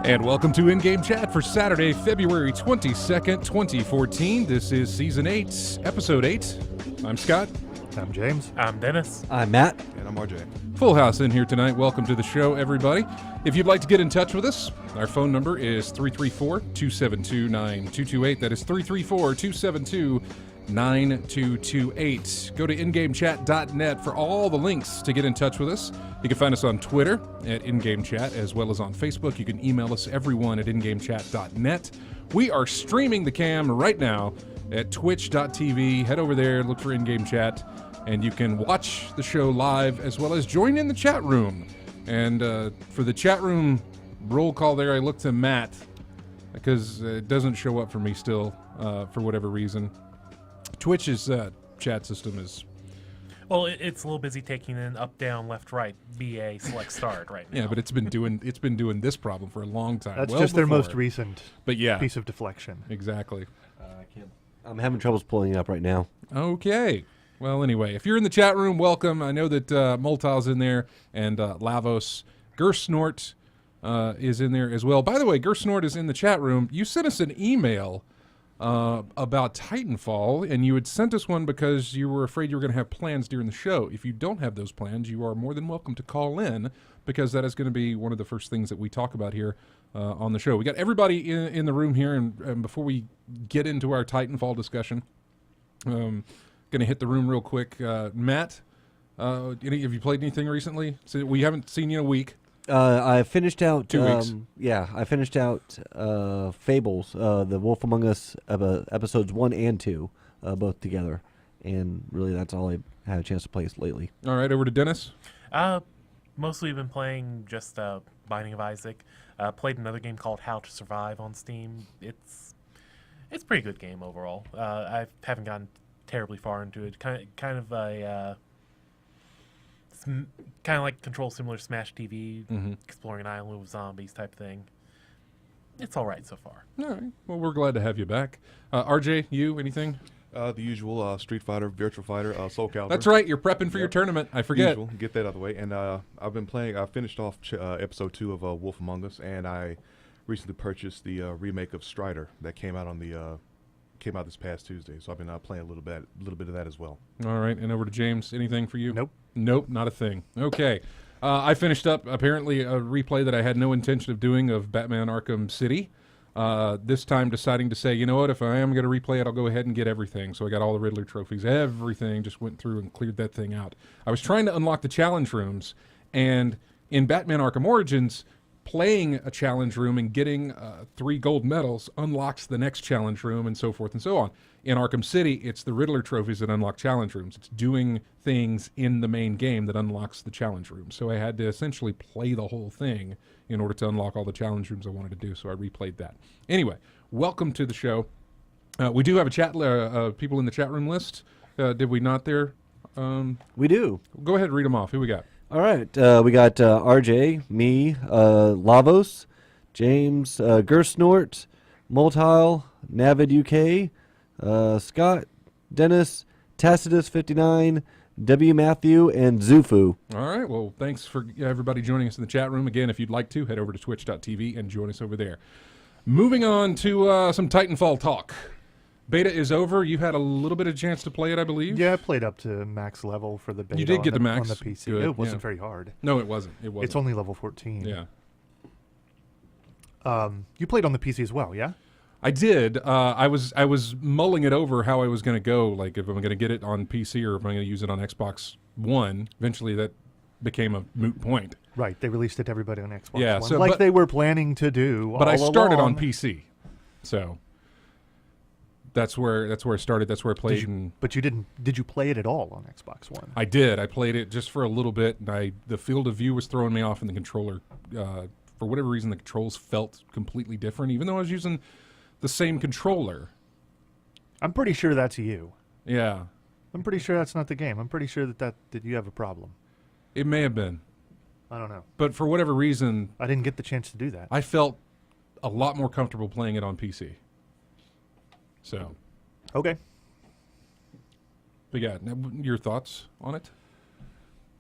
And welcome to In-Game Chat for Saturday, February 22nd, 2014. This is Season 8, Episode 8. I'm Scott. I'm James. I'm Dennis. I'm Matt. And I'm RJ. Full house in here tonight. Welcome to the show, everybody. If you'd like to get in touch with us, our phone number is 334-272-9228. That is 334-272-9228. Go to ingamechat.net for all the links to get in touch with us. You can find us on Twitter at InGameChat, as well as on Facebook. You can email us, everyone, at ingamechat.net. We are streaming the cam right now at twitch.tv. Head over there, look for In-Game Chat, and you can watch the show live, as well as join in the chat room. And for the chat room roll call there, I looked to Matt, because it doesn't show up for me still, for whatever reason. Twitch's chat system is... Well, it's a little busy taking in up, down, left, right, BA, select, start right now. Yeah, but it's been doing this problem for a long time. That's well just their before. most recent piece of deflection. Exactly. I'm having troubles pulling it up right now. Okay. Well, anyway, if you're in the chat room, welcome. I know that Moltal's in there, and Lavos. Gersnort is in there as well. By the way, Gersnort is in the chat room. You sent us an email about Titanfall, and you had sent us one because you were afraid you were going to have plans during the show. If you don't have those plans, you are more than welcome to call in, because that is going to be one of the first things that we talk about here on the show. We got everybody in the room here, and before we get into our Titanfall discussion, going to hit the room real quick. Matt, have you played anything recently? So we haven't seen you in a week. I finished out 2 weeks. Yeah, I finished out Fables, the Wolf Among Us episodes 1 and 2, both together, and really that's all I had a chance to play lately. All right, over to Dennis. Mostly been playing just Binding of Isaac. Played another game called How to Survive on Steam. It's a pretty good game overall. I haven't gotten terribly far into it. Kind of like Control similar to Smash TV, exploring an island with zombies type thing. It's all right so far. All right. Well, we're glad to have you back. RJ, you, anything? The usual Street Fighter, Virtual Fighter, Soul Calibur. That's right. You're prepping for your tournament. I forget. Usual. Get that out of the way. And I've been playing. I finished off episode 2 of Wolf Among Us, and I recently purchased the remake of Strider that came out this past Tuesday. So I've been playing a little bit of that as well. All right. And over to James. Anything for you? Nope. Nope. Not a thing. Okay. I finished up apparently a replay that I had no intention of doing of Batman Arkham City. This time deciding to say, you know what, if I am going to replay it, I'll go ahead and get everything. So I got all the Riddler trophies, everything, just went through and cleared that thing out. I was trying to unlock the challenge rooms, and in Batman Arkham Origins, playing a challenge room and getting 3 gold medals unlocks the next challenge room, and so forth and so on. In Arkham City, it's the Riddler trophies that unlock challenge rooms. It's doing things in the main game that unlocks the challenge room. So I had to essentially play the whole thing in order to unlock all the challenge rooms I wanted to do, so I replayed that. Anyway, welcome to the show. We do have a chat, people in the chat room list. Did we not there? We do. Go ahead and read them off. Who we got? All right. We got RJ, me, Lavos, James, Gersnort, Moltile, Navid UK, Scott, Dennis, Tacitus59, W. Matthew, and Zufu. All right. Well, thanks for everybody joining us in the chat room. Again, if you'd like to, head over to twitch.tv and join us over there. Moving on to some Titanfall talk. Beta is over. You had a little bit of chance to play it, I believe. Yeah, I played up to max level for the beta. You did get the max. on the PC. Good, It wasn't yeah. very hard. No, it wasn't. It's only level 14. Yeah. You played on the PC as well, yeah? I did. I was mulling it over how I was going to go, like if I'm going to get it on PC or if I'm going to use it on Xbox One. Eventually, that became a moot point. Right. They released it to everybody on Xbox Yeah, One, so, like but- they were planning to do. But I all started along. on PC, so that's where I started. That's where I played. But you didn't. Did you play it at all on Xbox One? I did. I played it just for a little bit, and the field of view was throwing me off, and the controller, for whatever reason, the controls felt completely different, even though I was using the same controller. I'm pretty sure that's you. Yeah, I'm pretty sure that's not the game. I'm pretty sure that you have a problem. it may have been, I don't know. but for whatever reason, I didn't get the chance to do that. I felt a lot more comfortable playing it on PC. So, Okay. but yeah, your thoughts on it?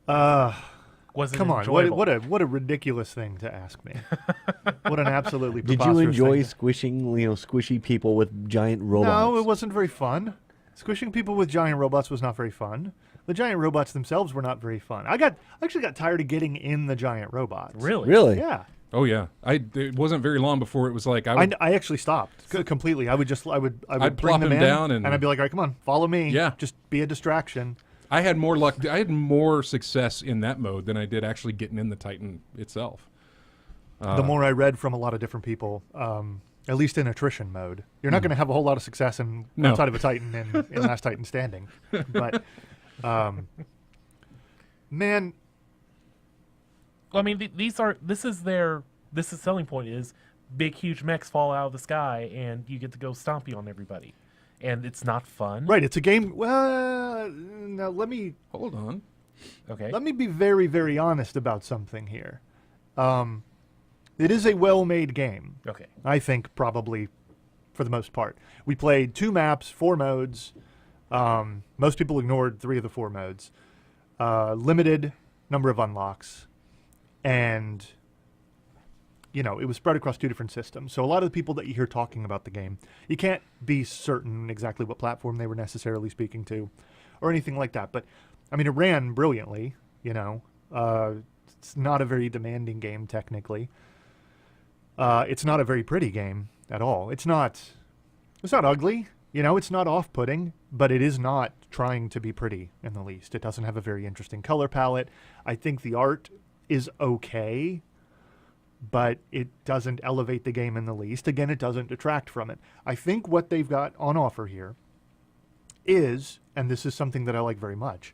Was it Come on. enjoyable? What a ridiculous thing to ask me. What an absolutely Did you preposterous enjoy thing. squishing, squishy people with giant robots? No, it wasn't very fun. Squishing people with giant robots was not very fun. The giant robots themselves were not very fun. I actually got tired of getting in the giant robots. Really? Really? Yeah. Oh yeah, it wasn't very long before it was like I I actually stopped completely. I would I'd bring plop them him in, down and- I'd be like, all right, come on, follow me. Yeah. Just be a distraction. I had more luck. I had more success in that mode than I did actually getting in the Titan itself. The more I read from a lot of different people, at least in attrition mode, you're not going to have a whole lot of success No. outside of a Titan in Last Titan Standing. But, man, Well, I mean, this is selling point is big, huge mechs fall out of the sky and you get to go stompy on everybody. And it's not fun. right, it's a game. Well, now let me Hold on. Okay. be very, very honest about something here. It is a well-made game. Okay. I think probably for the most part. We played 2 maps, 4 modes. Most people ignored 3 of the 4 modes. Limited number of unlocks. And, it was spread across 2 different systems. So a lot of the people that you hear talking about the game, you can't be certain exactly what platform they were necessarily speaking to or anything like that. But, I mean, it ran brilliantly, It's not a very demanding game, technically. It's not a very pretty game at all. It's not ugly, it's not off-putting, but it is not trying to be pretty in the least. It doesn't have a very interesting color palette. I think the art is okay, but it doesn't elevate the game in the least. Again, it doesn't detract from it. I think what they've got on offer here is, and this is something that I like very much,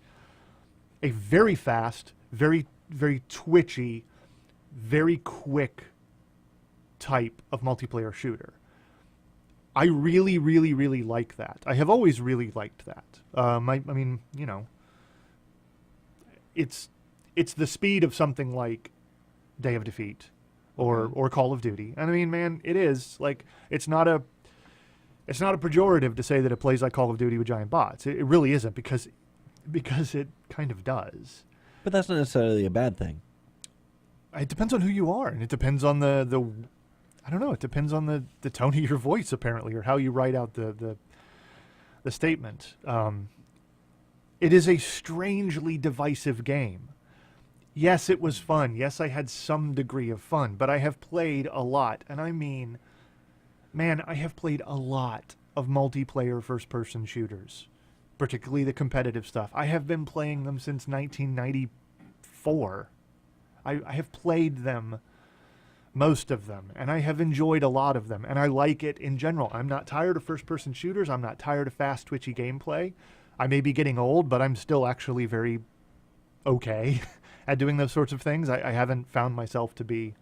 a very fast, very, very twitchy, very quick type of multiplayer shooter. I really, really, really like that. I have always really liked that. I mean, it's the speed of something like Day of Defeat or Call of Duty. And I mean, man, it is like it's not a pejorative to say that it plays like Call of Duty with giant bots. It really isn't because it kind of does. But that's not necessarily a bad thing. It depends on who you are, and it depends on the I don't know. It depends on the tone of your voice, apparently, or how you write out the statement. It is a strangely divisive game. Yes, it was fun. Yes, I had some degree of fun, but I have played a lot, and I mean, man, I have played a lot of multiplayer first-person shooters, particularly the competitive stuff. I have been playing them since 1994. I have played them, most of them, and I have enjoyed a lot of them, and I like it in general. I'm not tired of first-person shooters. I'm not tired of fast, twitchy gameplay. I may be getting old, but I'm still actually very okay at doing those sorts of things. I haven't found myself to be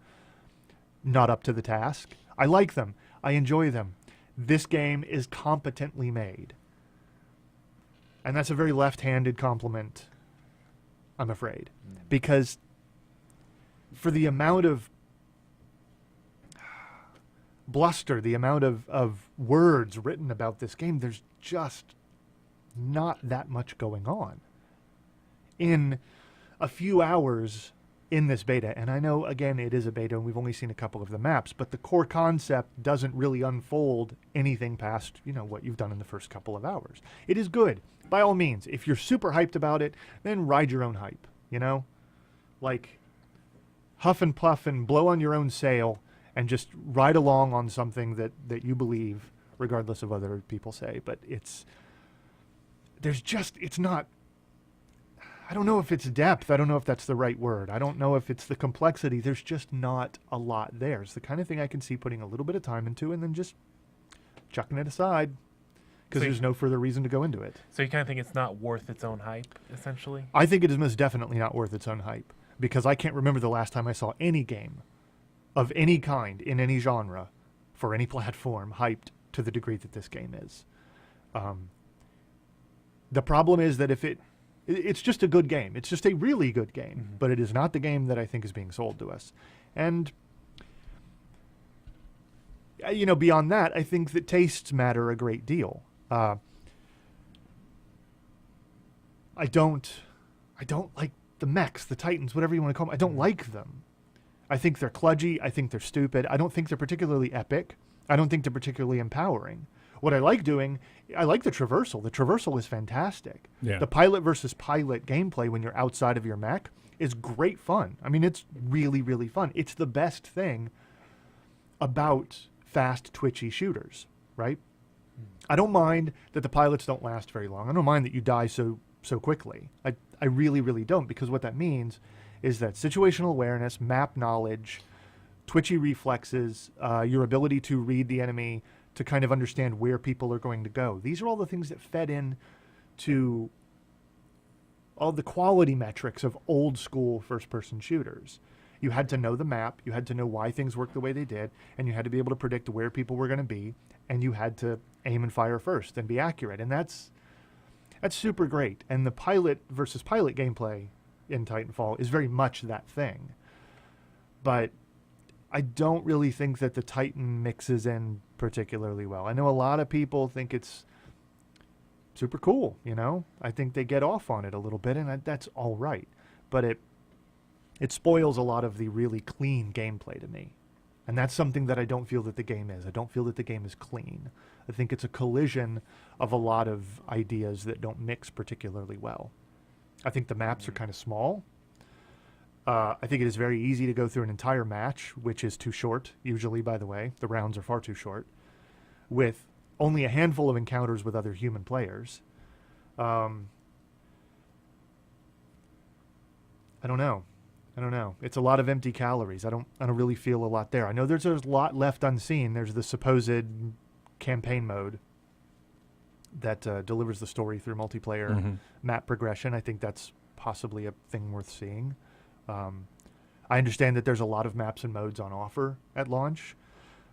not up to the task. I like them. I enjoy them. This game is competently made. And that's a very left-handed compliment, I'm afraid. Because for the amount of bluster, the amount of words written about this game, there's just not that much going on. In a few hours in this beta, and I know, again, it is a beta and we've only seen a couple of the maps, but the core concept doesn't really unfold anything past, what you've done in the first couple of hours. It is good. By all means, if you're super hyped about it, then ride your own hype, Like, huff and puff and blow on your own sail and just ride along on something that you believe, regardless of what other people say. But it's not, I don't know if it's depth. I don't know if that's the right word. I don't know if it's the complexity. There's just not a lot there. It's the kind of thing I can see putting a little bit of time into and then just chucking it aside because So there's no further reason to go into it. So you kind of think it's not worth its own hype, essentially? I think it is most definitely not worth its own hype because I can't remember the last time I saw any game of any kind in any genre for any platform hyped to the degree that this game is. The problem is that if it's just a good game. It's just a really good game, but it is not the game that I think is being sold to us. And beyond that, I think that tastes matter a great deal. I don't like the mechs, the Titans, whatever you want to call them. I don't like them. I think they're kludgy. I think they're stupid. I don't think they're particularly epic. I don't think they're particularly empowering. What I like doing, I like the traversal. The traversal is fantastic. Yeah. The pilot versus pilot gameplay when you're outside of your mech is great fun. I mean, it's really, really fun. It's the best thing about fast, twitchy shooters, right? I don't mind that the pilots don't last very long. I don't mind that you die so quickly. I really, really don't, because what that means is that situational awareness, map knowledge, twitchy reflexes, your ability to read the enemy, to kind of understand where people are going to go. These are all the things that fed in to all the quality metrics of old school first-person shooters. You had to know the map, you had to know why things worked the way they did, and you had to be able to predict where people were going to be, and you had to aim and fire first and be accurate. And that's super great. And the pilot versus pilot gameplay in Titanfall is very much that thing. But I don't really think that the Titan mixes in particularly well. I know a lot of people think it's super cool, I think they get off on it a little bit, and that's all right. But it spoils a lot of the really clean gameplay to me. And that's something that I don't feel that the game is. I don't feel that the game is clean. I think it's a collision of a lot of ideas that don't mix particularly well. I think the maps are kind of small. I think it is very easy to go through an entire match, which is too short, usually, by the way. The rounds are far too short, with only a handful of encounters with other human players. I don't know. It's a lot of empty calories. I don't really feel a lot there. I know there's a lot left unseen. There's the supposed campaign mode that delivers the story through multiplayer map progression. I think that's possibly a thing worth seeing. I understand that there's a lot of maps and modes on offer at launch.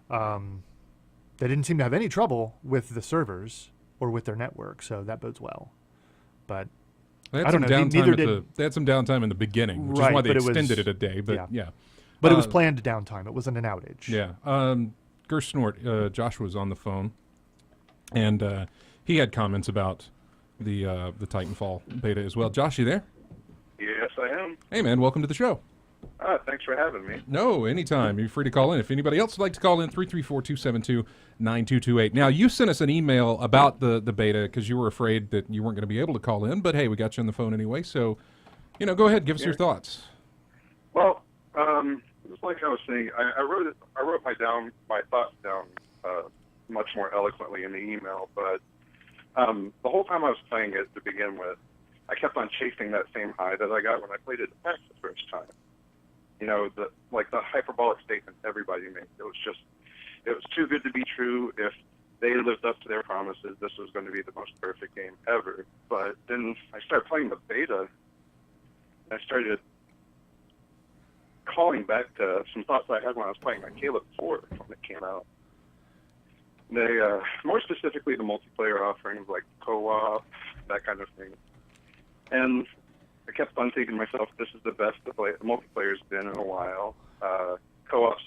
They didn't seem to have any trouble with the servers or with their network, so that bodes well. But They had I don't some know. downtime Neither at did. they had some downtime in the beginning, which Right, is why they but it was- extended it a day. But yeah. yeah. But it was planned downtime. It wasn't an outage. Yeah. Gerst Snort, Josh was on the phone, and he had comments about the Titanfall beta as well. Josh, you there? Yes, I am. Hey, man, welcome to the show. Thanks for having me. No, anytime. You're free to call in. If anybody else would like to call in, 334-272-9228. Now, you sent us an email about the beta because you were afraid that you weren't going to be able to call in, but hey, we got you on the phone anyway, so, go ahead, give us your thoughts. Well, just like I was saying, I wrote my thoughts down much more eloquently in the email, but the whole time I was playing it to begin with, I kept on chasing that same high that I got when I played it back the first time. The hyperbolic statement everybody made. It was too good to be true. If they lived up to their promises, this was going to be the most perfect game ever. But then I started playing the beta, and I started calling back to some thoughts I had when I was playing my Caleb 4 when it came out. They, more specifically, the multiplayer offerings like co-op, that kind of thing. And I kept on thinking to myself, this is the best the multiplayer's been in a while. Co-op's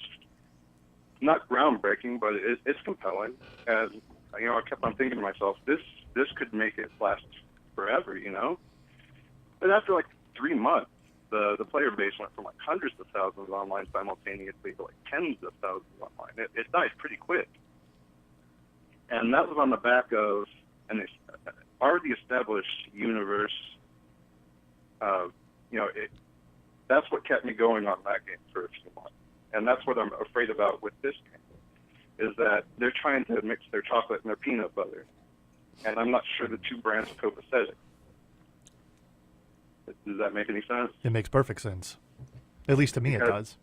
not groundbreaking, but it's compelling. And, I kept on thinking to myself, this could make it last forever, But after 3 months, the player base went from hundreds of thousands online simultaneously to tens of thousands online. It died pretty quick. And that was on the back of an already established universe. That's what kept me going on that game for a few months. And that's what I'm afraid about with this game, is that they're trying to mix their chocolate and their peanut butter. And I'm not sure the two brands are copacetic. Does that make any sense? It makes perfect sense. At least to me, it does.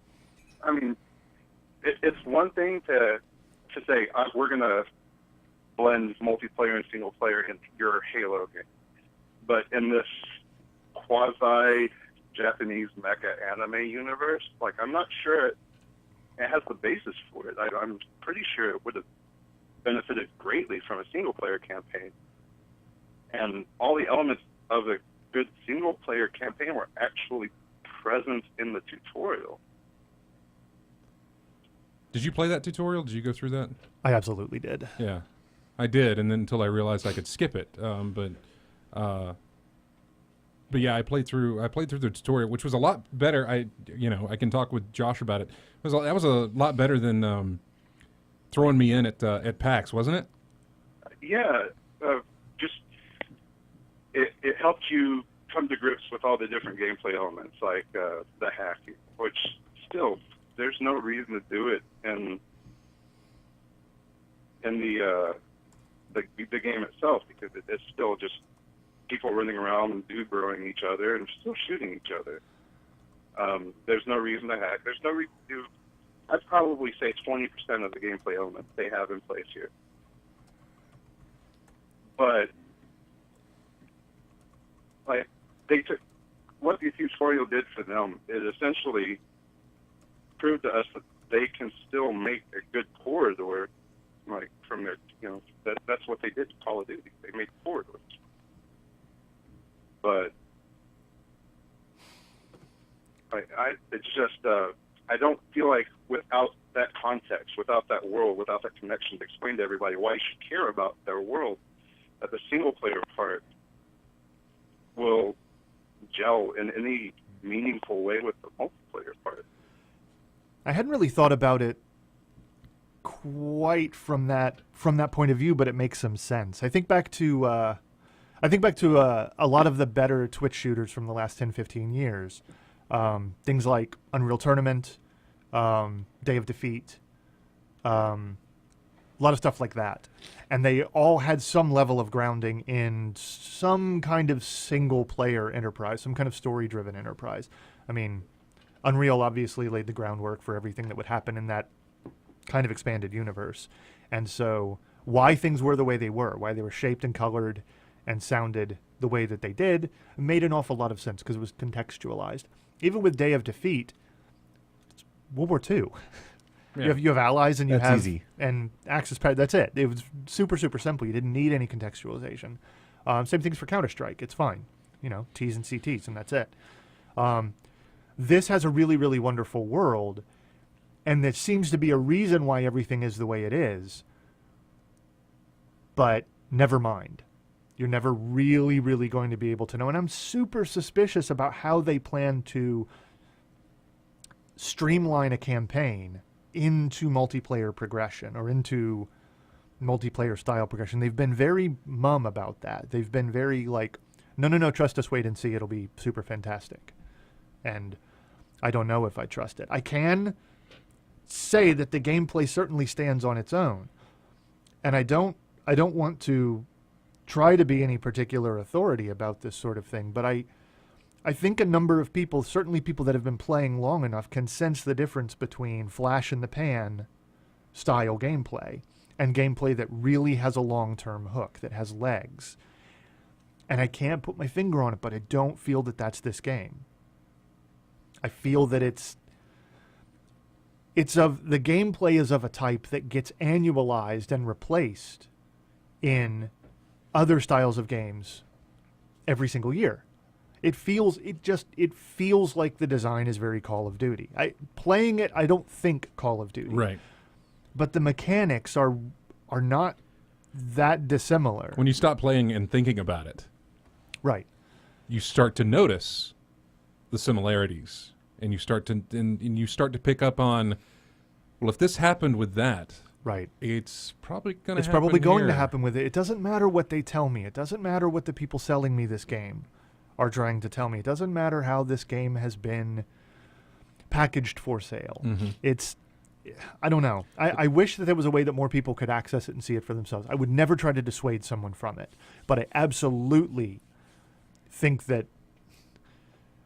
I mean, it's one thing to say, we're going to blend multiplayer and single player into your Halo game. But in this quasi-Japanese mecha anime universe, like, I'm not sure it has the basis for it. I'm pretty sure it would have benefited greatly from a single player campaign. And all the elements of a good single player campaign were actually present in the tutorial. Did you play that tutorial? Did you go through that? I absolutely did. Yeah, I did, and then until I realized I could skip it. But yeah, I played through the tutorial, which was a lot better. I can talk with Josh about it. That was a lot better than throwing me in at PAX, wasn't it? Yeah, it helped you come to grips with all the different gameplay elements, like the hacking, which still there's no reason to do it in the game itself, because it's still just people running around and dude-broing each other and still shooting each other. There's no reason to hack. There's no reason to do. I'd probably say 20% of the gameplay elements they have in place here. But like, they took what the tutorial did for them. It essentially proved to us that they can still make a good corridor, like from their, that's what they did to Call of Duty. They made corridors. But it's just I don't feel like without that context, without that world, without that connection to explain to everybody why you should care about their world, that the single player part will gel in any meaningful way with the multiplayer part. I hadn't really thought about it quite from that point of view, but it makes some sense. I think back to a lot of the better Twitch shooters from the last 10, 15 years. Things like Unreal Tournament, Day of Defeat, a lot of stuff like that. And they all had some level of grounding in some kind of single-player enterprise, some kind of story-driven enterprise. I mean, Unreal obviously laid the groundwork for everything that would happen in that kind of expanded universe. And so why things were the way they were, why they were shaped and colored and sounded the way that they did, made an awful lot of sense because it was contextualized. Even with Day of Defeat, it's World War II. Yeah. You have allies and you That's have easy. and Axis pad. That's it. It was super simple. You didn't need any contextualization. Same things for Counter-Strike. It's fine. T's and CTs, and that's it. This has a really wonderful world, and there seems to be a reason why everything is the way it is. But never mind. You're never really going to be able to know. And I'm super suspicious about how they plan to streamline a campaign into multiplayer progression or into multiplayer style progression. They've been very mum about that. They've been very like, no, trust us, wait and see. It'll be super fantastic. And I don't know if I trust it. I can say that the gameplay certainly stands on its own. And I don't want to try to be any particular authority about this sort of thing, but I think a number of people, certainly people that have been playing long enough, can sense the difference between flash in the pan style gameplay and gameplay that really has a long-term hook, that has legs. And I can't put my finger on it, but I don't feel that that's this game. I feel that the gameplay is of a type that gets annualized and replaced in other styles of games every single year. It feels like the design is very Call of Duty. Playing it, I don't think Call of Duty. Right. But the mechanics are not that dissimilar. When you stop playing and thinking about it, Right. you start to notice the similarities, and you start to pick up on, well, if this happened with that, Right. it's probably going to It's happen probably going to here. happen with it. It doesn't matter what they tell me. It doesn't matter what the people selling me this game are trying to tell me. It doesn't matter how this game has been packaged for sale. Mhm. It's, I don't know. I wish that there was a way that more people could access it and see it for themselves. I would never try to dissuade someone from it, but I absolutely think that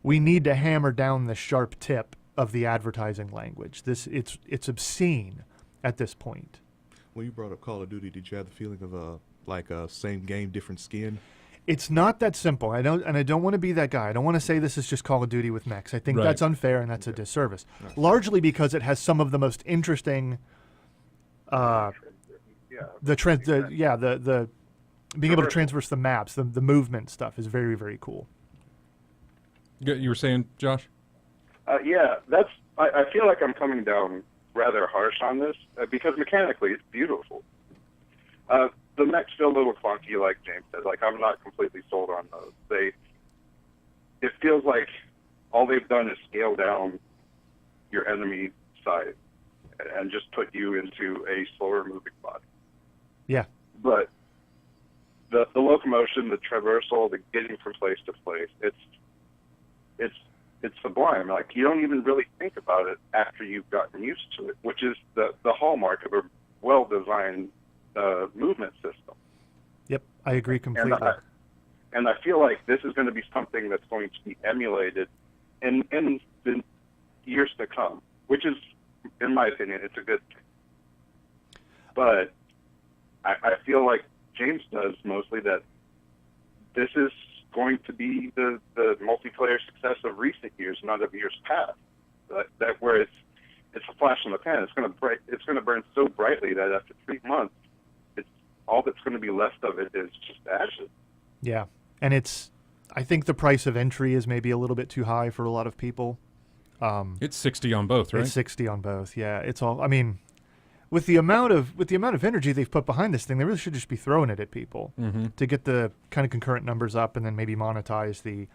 we need to hammer down the sharp tip of the advertising language. It's obscene at this point. When you brought up Call of Duty, did you have the feeling of like a same game, different skin? It's not that simple. I don't want to be that guy. I don't want to say this is just Call of Duty with mechs. I think Right. that's unfair and that's a disservice. Largely because it has some of the most interesting Yeah. the being able to transverse the maps, the movement stuff is very, very cool. You were saying, Josh? Yeah, I feel like I'm coming down rather harsh on this because mechanically it's beautiful. The mechs feel a little clunky, like James said. Like, I'm not completely sold on those. It feels like all they've done is scale down your enemy side and just put you into a slower moving body. Yeah. But the locomotion, the traversal, the getting from place to place, it's sublime. Like, you don't even really think about it after you've gotten used to it, which is the hallmark of a well-designed movement system. Yep, I agree completely. And I feel like this is going to be something that's going to be emulated in the years to come, which is, in my opinion, it's a good thing. But I feel like James does mostly that this is going to be the multiplayer success of recent years, not of years past. That where it's a flash in the pan. It's going to burn so brightly that after 3 months, all that's going to be left of it is just ashes. Yeah, and I think the price of entry is maybe a little bit too high for a lot of people. It's 60 on both, right? It's 60 on both. Yeah, it's all. I mean, with the amount of energy they've put behind this thing, they really should just be throwing it at people to get the kind of concurrent numbers up, and then maybe monetize the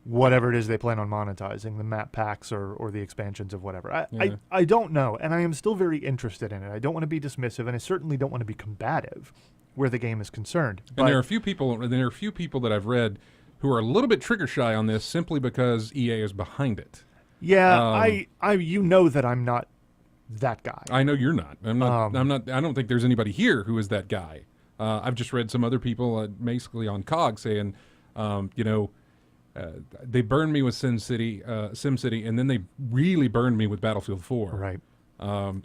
whatever it is they plan on monetizing, the map packs or the expansions of whatever. I don't know, and I am still very interested in it. I don't want to be dismissive, and I certainly don't want to be combative where the game is concerned. And there are a few people that I've read who are a little bit trigger shy on this simply because EA is behind it. Yeah, I you know that I'm not that guy. I know you're not. I'm not. I don't think there's anybody here who is that guy. I've just read some other people, basically on COG, saying, they burned me with SimCity, and then they really burned me with Battlefield 4. Right.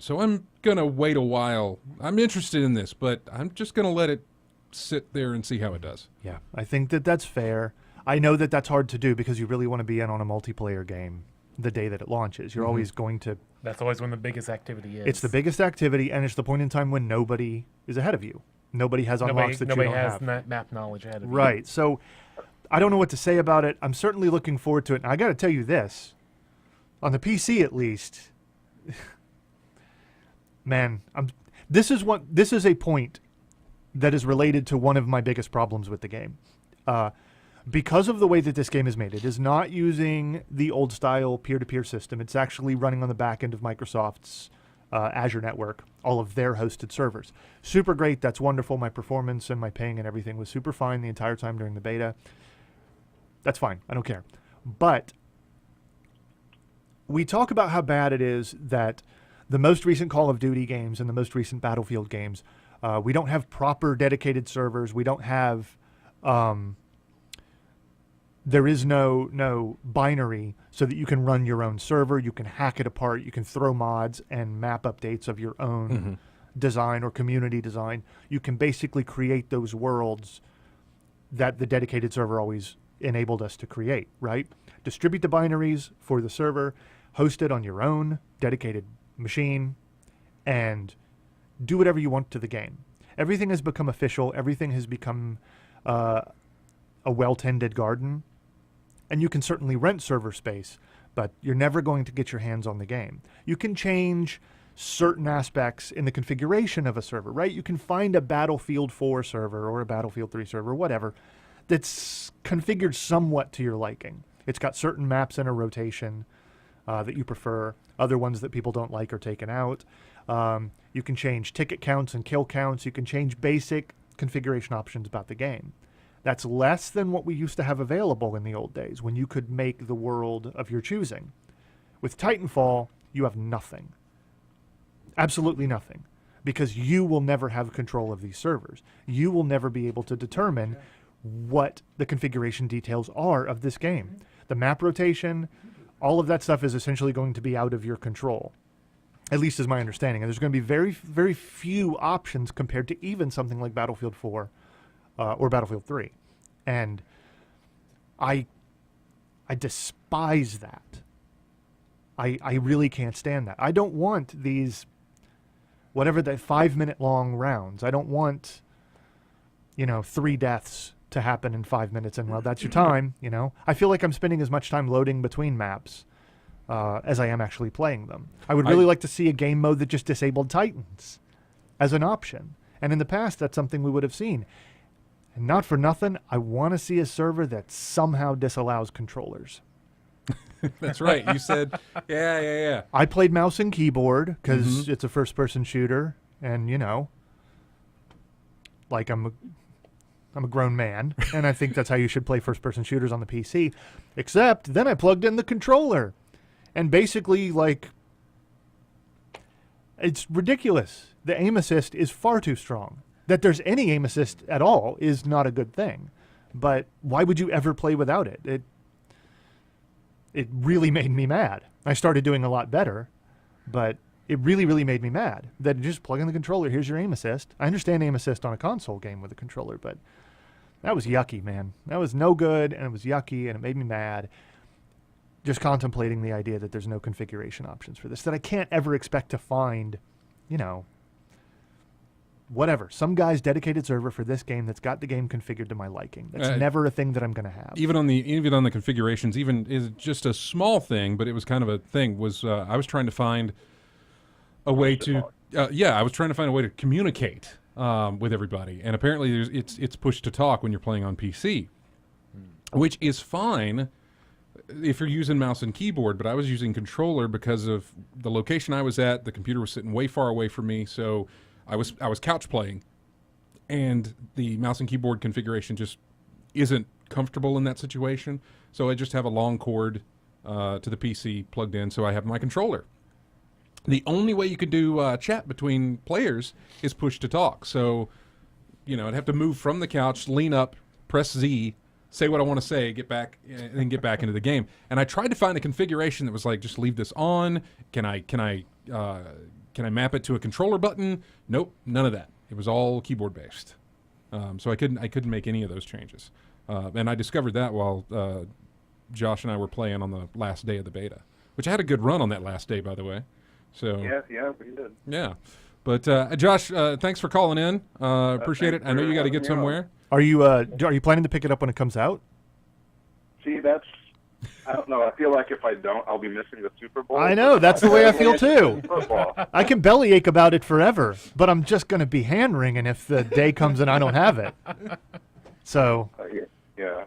So I'm gonna wait a while. I'm interested in this, but I'm just gonna let it sit there and see how it does. Yeah, I think that's fair. I know that that's hard to do because you really want to be in on a multiplayer game the day that it launches. You're always going to. That's always when the biggest activity is. It's the biggest activity, and it's the point in time when nobody is ahead of you. Nobody has unlocks that you don't have. Nobody has map knowledge ahead of you. Right. So I don't know what to say about it. I'm certainly looking forward to it. And I got to tell you this, on the PC at least, man, this is a point that is related to one of my biggest problems with the game. Because of the way that this game is made, it is not using the old style peer-to-peer system. It's actually running on the back end of Microsoft's Azure network, all of their hosted servers. Super great. That's wonderful. My performance and my ping and everything was super fine the entire time during the beta. That's fine. I don't care. But we talk about how bad it is that the most recent Call of Duty games and the most recent Battlefield games, we don't have proper dedicated servers. We don't have... there is no binary so that you can run your own server. You can hack it apart. You can throw mods and map updates of your own design or community design. You can basically create those worlds that the dedicated server always enabled us to create, right? Distribute the binaries for the server, host it on your own dedicated machine, and do whatever you want to the game. Everything has become official. Everything has become a well-tended garden. And you can certainly rent server space, but you're never going to get your hands on the game. You can change certain aspects in the configuration of a server, right? You can find a Battlefield 4 server or a Battlefield 3 server, whatever, that's configured somewhat to your liking. It's got certain maps in a rotation that you prefer. Other ones that people don't like are taken out. You can change ticket counts and kill counts. You can change basic configuration options about the game. That's less than what we used to have available in the old days when you could make the world of your choosing, With Titanfall, you have nothing. Absolutely nothing. Because you will never have control of these servers. You will never be able to determine what the configuration details are of this game. The map rotation, all of that stuff is essentially going to be out of your control. At least is my understanding. And there's going to be very, very few options compared to even something like Battlefield 4 or Battlefield 3. And I despise that. I really can't stand that. I don't want these, whatever the 5-minute long rounds. I don't want, 3 deaths to happen in 5 minutes, and well, that's your time. I feel like I'm spending as much time loading between maps as I am actually playing them. I would really like to see a game mode that just disabled Titans as an option. And in the past, that's something we would have seen. And not for nothing, I want to see a server that somehow disallows controllers. That's right. You said, yeah. I played mouse and keyboard because it's a first-person shooter, and like I'm a grown man, and I think that's how you should play first-person shooters on the PC. Except then I plugged in the controller, and basically, it's ridiculous. The aim assist is far too strong. That there's any aim assist at all is not a good thing. But why would you ever play without it? It really made me mad. I started doing a lot better, but it really, really made me mad. That just plug in the controller, here's your aim assist. I understand aim assist on a console game with a controller, but that was yucky, man. That was no good, and it was yucky, and it made me mad. Just contemplating the idea that there's no configuration options for this, that I can't ever expect to find, whatever, some guy's dedicated server for this game that's got the game configured to my liking. That's never a thing that I'm going to have. Even on the configurations, even is just a small thing, but it was kind of a thing. I was trying to find a way to, I was trying to find a way to communicate with everybody, and apparently it's push to talk when you're playing on PC, which is fine if you're using mouse and keyboard. But I was using controller because of the location I was at. The computer was sitting way far away from me, so I was couch playing, and the mouse and keyboard configuration just isn't comfortable in that situation. So I just have a long cord to the PC plugged in, so I have my controller. The only way you could do chat between players is push to talk. So, I'd have to move from the couch, lean up, press Z, say what I want to say, get back, and then get back into the game. And I tried to find a configuration that was like, just leave this on. Can I map it to a controller button? Nope, none of that. It was all keyboard based. So I couldn't make any of those changes. And I discovered that while Josh and I were playing on the last day of the beta, which I had a good run on that last day, by the way. So yeah, we did. Yeah, but Josh, thanks for calling in. Appreciate it. I know you got to get somewhere. Are you planning to pick it up when it comes out? See, I don't know. I feel like if I don't, I'll be missing the Super Bowl. I know. That's the way I feel too. I can bellyache about it forever, but I'm just going to be hand-wringing if the day comes and I don't have it. So. Yeah.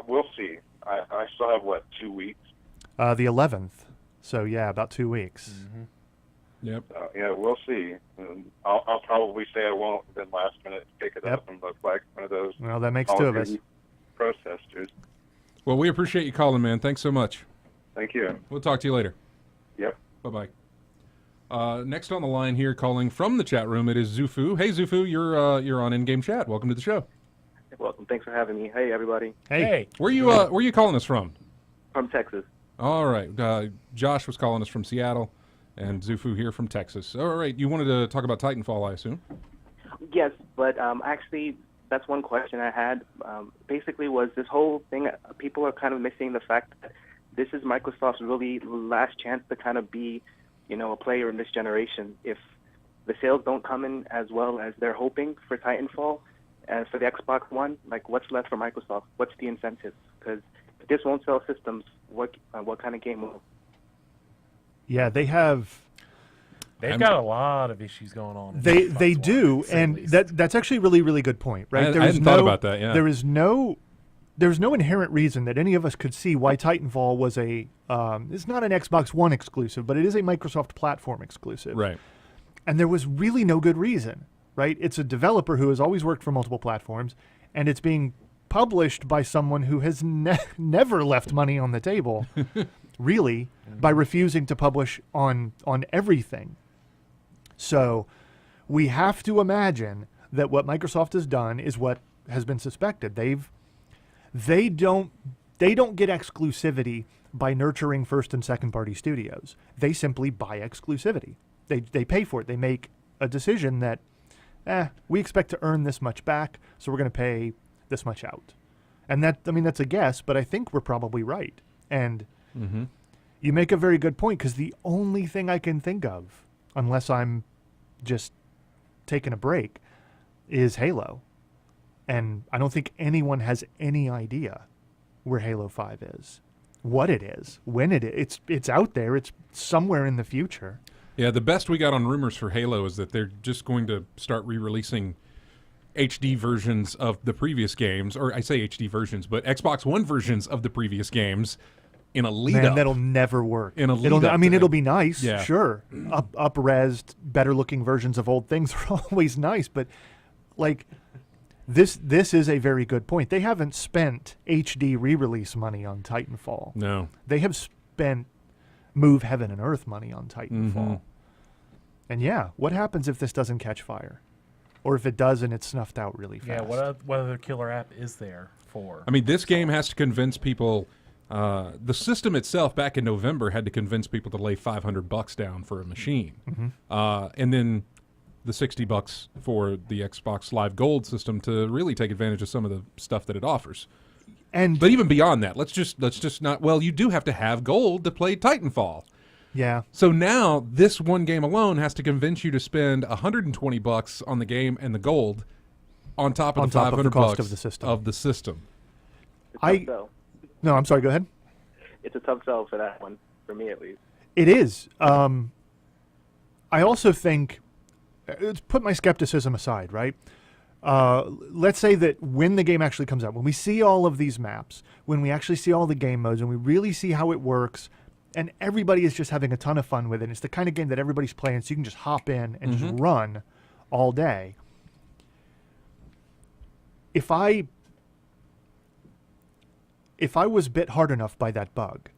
We'll see. I still have, 2 weeks? The 11th. So, yeah, about 2 weeks. Mm-hmm. Yep. Yeah, we'll see. I'll probably say I won't, then last minute pick it up and look like one of those. Well, that makes 2 of us. Protesters. Well, we appreciate you calling, man. Thanks so much. Thank you. We'll talk to you later. Yep. Bye-bye. Next on the line here, calling from the chat room, it is Zufu. Hey, Zufu, you're on in-game chat. Welcome to the show. Welcome. Thanks for having me. Hey, everybody. Hey. Where you calling us from? From Texas. All right. Josh was calling us from Seattle, and Zufu here from Texas. All right. You wanted to talk about Titanfall, I assume? Yes, but actually, that's one question I had. Basically, was this whole thing, people are kind of missing the fact that this is Microsoft's really last chance to kind of be, a player in this generation. If the sales don't come in as well as they're hoping for Titanfall and for the Xbox One, what's left for Microsoft? What's the incentive? Because if this won't sell systems, what kind of game will? Yeah, they have. They've got a lot of issues going on. They do, and that's actually a really, really good point, right? I hadn't thought about that. Yeah, there is no inherent reason that any of us could see why Titanfall was it's not an Xbox One exclusive, but it is a Microsoft platform exclusive, right? And there was really no good reason, right? It's a developer who has always worked for multiple platforms, and it's being published by someone who has never left money on the table. Really, by refusing to publish on everything. So we have to imagine that what Microsoft has done is what has been suspected. They don't get exclusivity by nurturing first and second party studios. They simply buy exclusivity. They pay for it. They make a decision that we expect to earn this much back, so we're going to pay this much out. And that's a guess, but I think we're probably right. And you make a very good point, because the only thing I can think of, unless I'm just taking a break, is Halo. And I don't think anyone has any idea where Halo 5 is, what it is, when it is. It's out there. It's somewhere in the future. Yeah, the best we got on rumors for Halo is that they're just going to start re-releasing HD versions of the previous games, or I say HD versions, but Xbox One versions of the previous games in a lead-up. Man, that'll never work. In a lead-up. It'll be nice, Yeah. sure. Up-resed, better-looking versions of old things are always nice, but like this is a very good point. They haven't spent HD re-release money on Titanfall. No. They have spent move heaven and earth money on Titanfall. And yeah, what happens if this doesn't catch fire? Or if it does and it's snuffed out really fast? Yeah, what other killer app is there for? I mean, this game has to convince people. The system itself back in November had to convince people to lay $500 down for a machine. And then the $60 for the Xbox Live Gold system to really take advantage of some of the stuff that it offers. But even beyond that, let's just not. Well, you do have to have gold to play Titanfall. Yeah. So now this one game alone has to convince you to spend $120 on the game and the gold on top of the $500 cost of the system. It's tough sell. No, I'm sorry. Go ahead. It's a tough sell for that one, for me at least. It is. I also think, let's put my skepticism aside, right? Let's say that when the game actually comes out, when we see all of these maps, when we actually see all the game modes, and we really see how it works, and everybody is just having a ton of fun with it. It's the kind of game that everybody's playing, so you can just hop in and just run all day. If I was bit hard enough by that bug,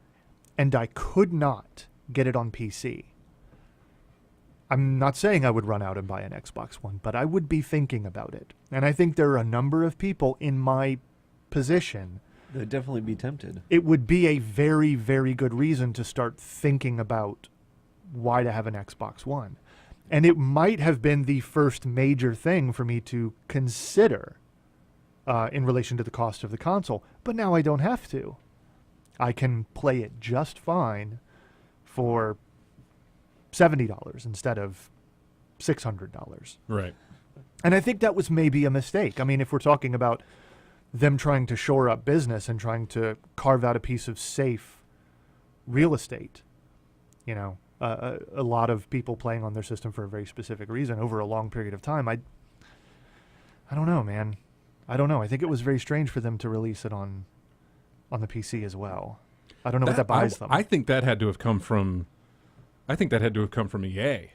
and I could not get it on PC, I'm not saying I would run out and buy an Xbox One, but I would be thinking about it. And I think there are a number of people in my position. They'd definitely be tempted. It would be a very, very good reason to start thinking about why to have an Xbox One. And it might have been the first major thing for me to consider in relation to the cost of the console. But now I don't have to. I can play it just fine for $70 instead of $600. Right. And I think that was maybe a mistake. I mean, if we're talking about them trying to shore up business and trying to carve out a piece of safe real estate, you know, a lot of people playing on their system for a very specific reason over a long period of time. I don't know, man. I don't know. I think it was very strange for them to release it on the PC as well. I don't know what that buys them. I think that had to have come from. I think that had to have come from EA,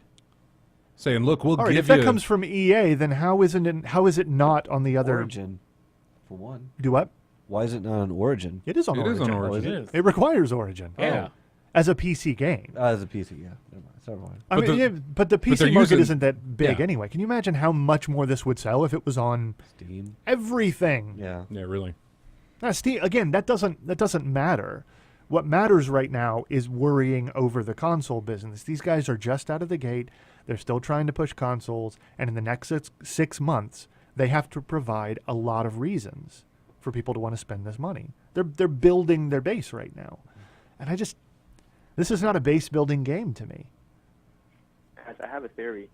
saying, "Look, we'll All right, give if you." that comes from EA, then how is it not on the other? Origin, for one. Do what? Why is it not on Origin? It is on It Origin. is on Oh, Origin. it is. It requires Origin. Yeah. As a PC game. As a PC, yeah. Never mind. Never mind. I But mean, the- yeah, but the but they're PC market using- isn't that big Yeah. anyway. Can you imagine how much more this would sell if it was on Steam. everything? Yeah. Yeah, really. Now, Steam, again, that doesn't matter. What matters right now is worrying over the console business. These guys are just out of the gate. They're still trying to push consoles, and in the next 6 months, they have to provide a lot of reasons for people to want to spend this money. They're building their base right now, and this is not a base building game to me. Guys, I have a theory.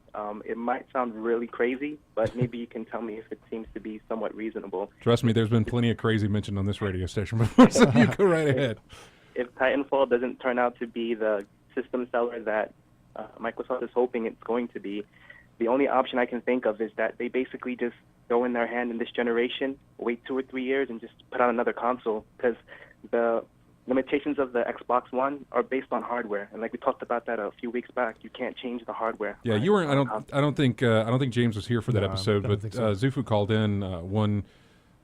It might sound really crazy, but maybe you can tell me if it seems to be somewhat reasonable. Trust me, there's been plenty of crazy mentioned on this radio station before, so you go right ahead. If Titanfall doesn't turn out to be the system seller that Microsoft is hoping it's going to be, the only option I can think of is that they basically just throw in their hand in this generation, wait 2 or 3 years, and just put out another console, because the limitations of the Xbox One are based on hardware, and like we talked about that a few weeks back, you can't change the hardware. Yeah, you weren't. I don't think James was here for that No, episode, I don't but think so. Zufu called in one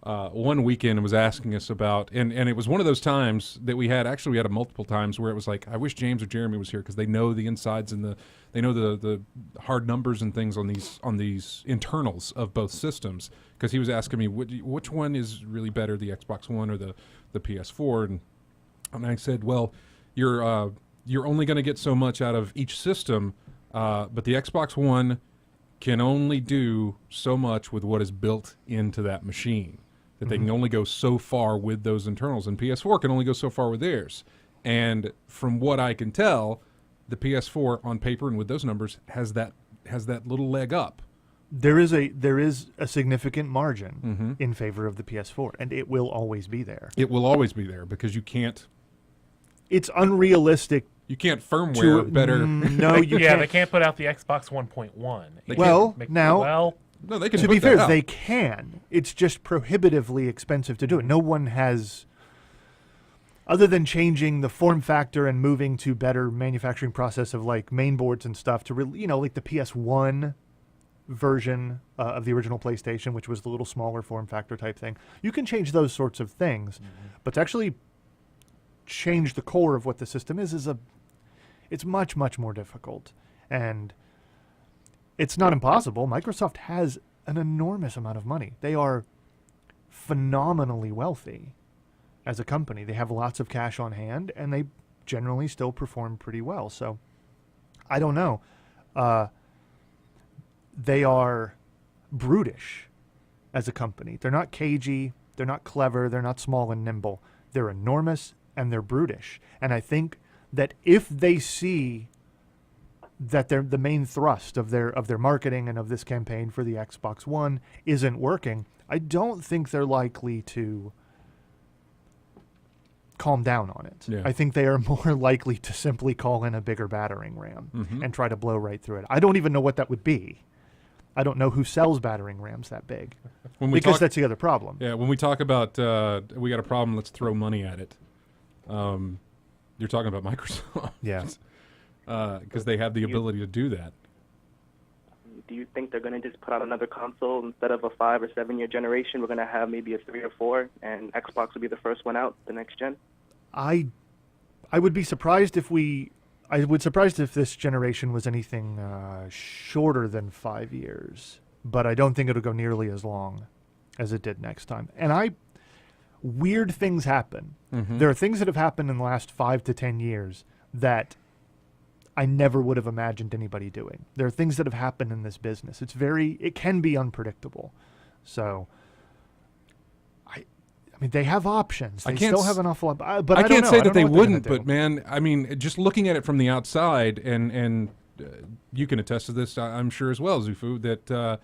one weekend and was asking us about, and it was one of those times that we had multiple times where it was like, I wish James or Jeremy was here because they know the insides and they know the hard numbers and things on these internals of both systems, because he was asking me which one is really better, the Xbox One or the PS4, and I said, well, you're only going to get so much out of each system, but the Xbox One can only do so much with what is built into that machine. That they can only go so far with those internals, and PS4 can only go so far with theirs. And from what I can tell, the PS4 on paper and with those numbers has that little leg up. There is a significant margin in favor of the PS4, and it will always be there. It will always be there because you can't. It's unrealistic. You can't firmware better. No, you yeah, can't. they can't put out the Xbox 1.1. Well, No, they can. To put be that fair, out. they can. It's just prohibitively expensive to do it. No one has, other than changing the form factor and moving to better manufacturing process of like main boards and stuff, to really, like the PS1 version of the original PlayStation, which was the little smaller form factor type thing. You can change those sorts of things, but to actually change the core of what the system it's much, much more difficult. And it's not impossible. Microsoft has an enormous amount of money. They are phenomenally wealthy as a company. They have lots of cash on hand, and they generally still perform pretty well. So, I don't know. They are brutish as a company. They're not cagey. They're not clever. They're not small and nimble. They're enormous, and they're brutish. And I think that if they see that the main thrust of their marketing and of this campaign for the Xbox One isn't working, I don't think they're likely to calm down on it. Yeah. I think they are more likely to simply call in a bigger battering ram and try to blow right through it. I don't even know what that would be. I don't know who sells battering rams that big. Because that's the other problem. Yeah, when we talk about we got a problem, let's throw money at it. You're talking about Microsoft. Yeah. Because they have the ability to do that. Do you think they're going to just put out another console instead of a 5 or 7 year generation? We're going to have maybe a 3 or 4, and Xbox will be the first one out, the next gen. I would be surprised if this generation was anything shorter than 5 years, but I don't think it'll go nearly as long as it did next time. And weird things happen. There are things that have happened in the last 5 to 10 years that I never would have imagined anybody doing. There are things that have happened in this business. It can be unpredictable. So, I mean, they have options. They still have an awful lot, but I can't don't say know. that they I don't know what they're wouldn't, gonna but do. man, I mean, just looking at it from the outside, and you can attest to this, I'm sure as well, Zufu, that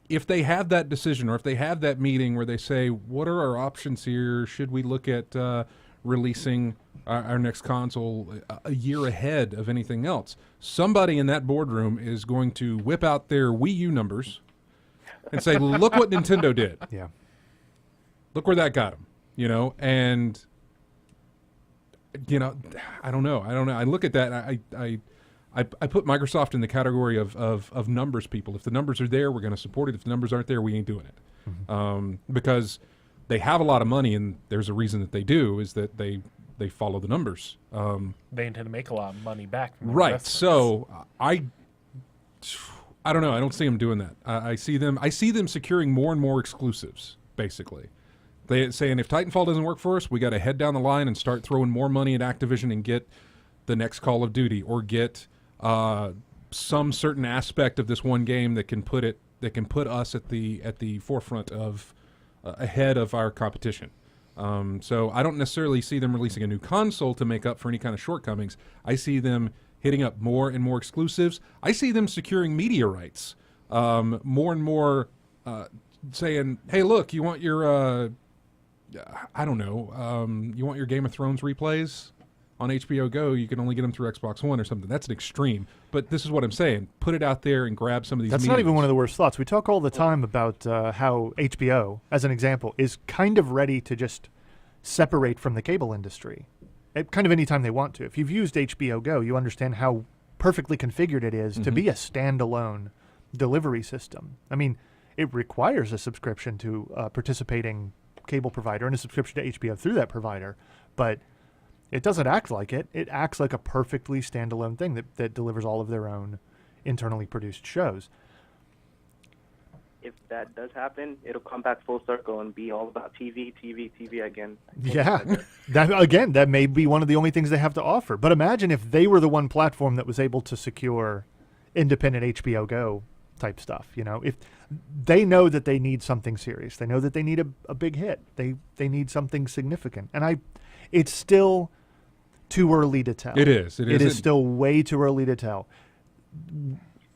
if they have that decision or if they have that meeting where they say, what are our options here? Should we look at releasing our next console a year ahead of anything else? Somebody in that boardroom is going to whip out their Wii U numbers and say, look what Nintendo did. Yeah. Look where that got them, and, I don't know. I look at that, and I put Microsoft in the category of numbers people. If the numbers are there, we're going to support it. If the numbers aren't there, we ain't doing it. Because they have a lot of money, and there's a reason that they do, is that they follow the numbers. They intend to make a lot of money back from their Right. investments. So I don't know. I don't see them doing that. I see them securing more and more exclusives, basically. They saying if Titanfall doesn't work for us, we got to head down the line and start throwing more money at Activision and get the next Call of Duty, or get some certain aspect of this one game that can put us at the forefront of ahead of our competition. So I don't necessarily see them releasing a new console to make up for any kind of shortcomings. I see them hitting up more and more exclusives. I see them securing media rights, more and more, saying, "Hey, look, you want your, you want your Game of Thrones replays on HBO Go? You can only get them through Xbox One or something." That's an extreme, but this is what I'm saying. Put it out there and grab some of these. That's not even one of the worst thoughts. We talk all the time about how HBO, as an example, is kind of ready to just separate from the cable industry at kind of any time they want to. If you've used HBO Go, you understand how perfectly configured it is to be a standalone delivery system. I mean, It requires a subscription to a participating cable provider and a subscription to HBO through that provider, but it doesn't act like it. It acts like a perfectly standalone thing that delivers all of their own internally produced shows. If that does happen, it'll come back full circle and be all about TV again. Yeah, that may be one of the only things they have to offer. But imagine if they were the one platform that was able to secure independent HBO Go type stuff. If they know that they need something serious, they know that they need a big hit. They need something significant, and it's still too early to tell. It is. It is still way too early to tell.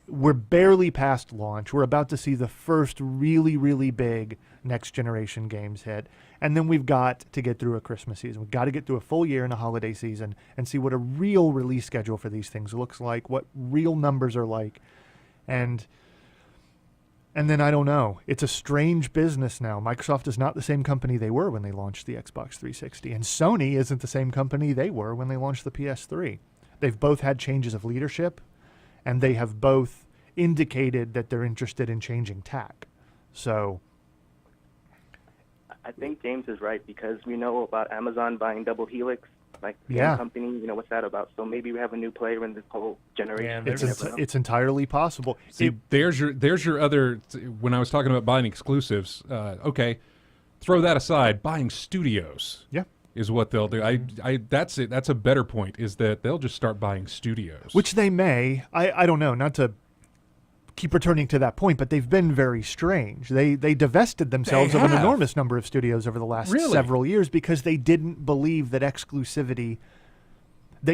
We're barely past launch. We're about to see the first really, really big next generation games hit. And then we've got to get through a Christmas season. We've got to get through a full year and a holiday season and see what a real release schedule for these things looks like, what real numbers are like. And then I don't know. It's a strange business now. Microsoft is not the same company they were when they launched the Xbox 360. And Sony isn't the same company they were when they launched the PS3. They've both had changes of leadership, and they have both indicated that they're interested in changing tack. So I think James is right, because we know about Amazon buying Double Helix, like Yeah. company. What's that about? So maybe we have a new player in this whole generation. Yeah, it's entirely possible. See, there's your other. When I was talking about buying exclusives, okay, throw that aside. Buying studios, Yeah. is what they'll do. That's it. That's a better point. Is that they'll just start buying studios, Which they may. I don't know. Not to keep returning to that point, but they've been very strange. They divested themselves of an have. enormous number of studios over the last Really? several years because they didn't believe that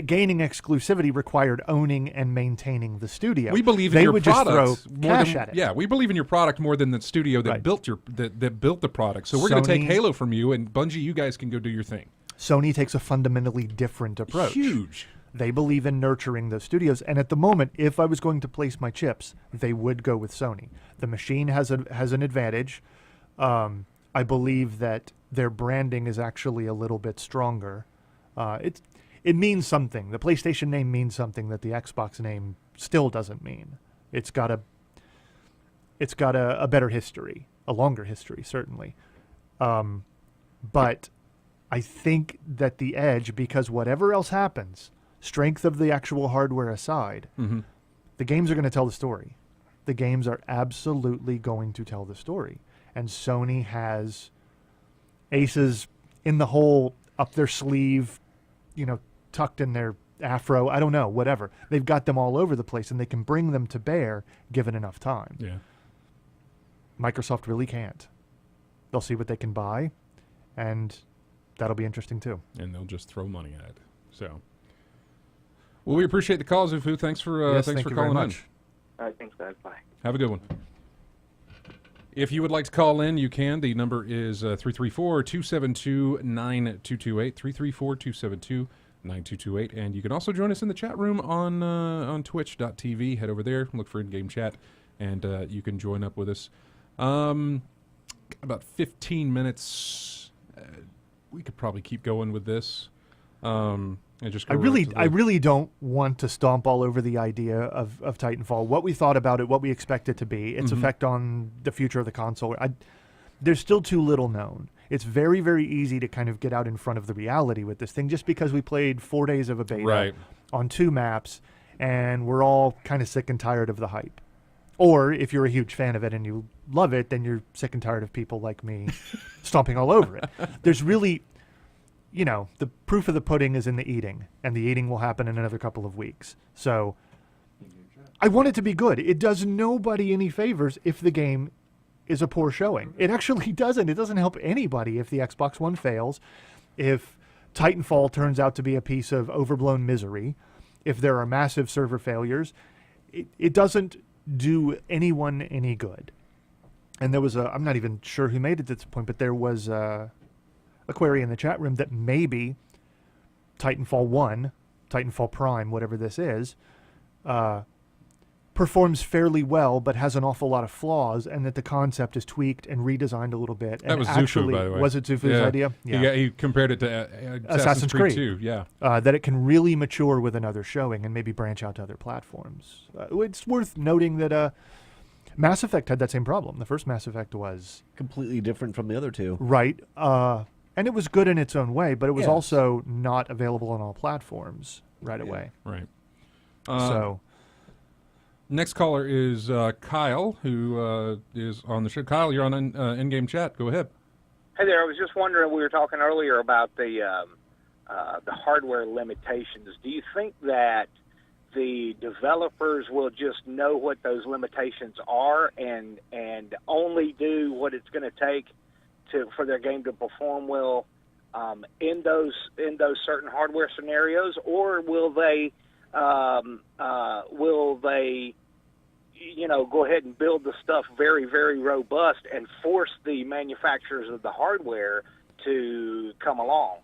gaining exclusivity required owning and maintaining the studio. we believe in they your would product just throw more cash than, at it. Yeah, we believe in your product more than the studio that Right. built that built the product. So we're going to take Sony- Halo from you, and Bungie, you guys can go do your thing. Sony takes a fundamentally different approach. Huge. They believe in nurturing those studios, and at the moment, if I was going to place my chips, they would go with Sony. The machine has an advantage. I believe that their branding is actually a little bit stronger. It means something. The PlayStation name means something that the Xbox name still doesn't mean. It's got a better history, a longer history certainly. But I think that the edge, because whatever else happens, strength of the actual hardware aside, Mm-hmm. the games are going to tell the story. The games are absolutely going to tell the story. And Sony has aces in the hole, up their sleeve, tucked in their afro. I don't know, whatever. They've got them all over the place, and they can bring them to bear given enough time. Yeah. Microsoft really can't. They'll see what they can buy, and that'll be interesting too. And they'll just throw money at it. So, well, we appreciate the call, Zufu. Thanks for Yes, thanks thank for you very calling in. much. All right, thanks, guys. Bye. Have a good one. If you would like to call in, you can. The number is 334-272-9228, 334-272-9228. And you can also join us in the chat room on twitch.tv. Head over there, look for in-game chat, and you can join up with us. About 15 minutes. We could probably keep going with this. And just go I really, right to I really don't want to stomp all over the idea of Titanfall. What we thought about it, what we expect it to be, its effect on the future of the console. There's still too little known. It's very, very easy to kind of get out in front of the reality with this thing, just because we played 4 days of a beta Right. on 2 maps, and we're all kind of sick and tired of the hype. Or if you're a huge fan of it and you love it, then you're sick and tired of people like me stomping all over it. There's really, the proof of the pudding is in the eating, and the eating will happen in another couple of weeks. So I want it to be good. It does nobody any favors if the game is a poor showing. It actually doesn't. It doesn't help anybody if the Xbox One fails, if Titanfall turns out to be a piece of overblown misery, if there are massive server failures. It doesn't do anyone any good. And there was I'm not even sure who made it at this point, but there was a query in the chat room that maybe Titanfall 1, Titanfall Prime, whatever this is, performs fairly well, but has an awful lot of flaws, and that the concept is tweaked and redesigned a little bit. That and was actually, Zufu, by the way. Was it Zufu's Yeah. idea? He compared it to Assassin's Creed 2. Yeah. That it can really mature with another showing and maybe branch out to other platforms. It's worth noting that Mass Effect had that same problem. The first Mass Effect was Completely different from the other two. right, and it was good in its own way, but it was Yes. also not available on all platforms right Yeah. away. Right. So Next caller is Kyle, who is on the show. Kyle, you're on in-game chat. Go ahead. Hey there, I was just wondering, we were talking earlier about the hardware limitations. Do you think that the developers will just know what those limitations are and only do what it's going to take for their game to perform well in those certain hardware scenarios, or will they go ahead and build the stuff very, very robust and force the manufacturers of the hardware to come along?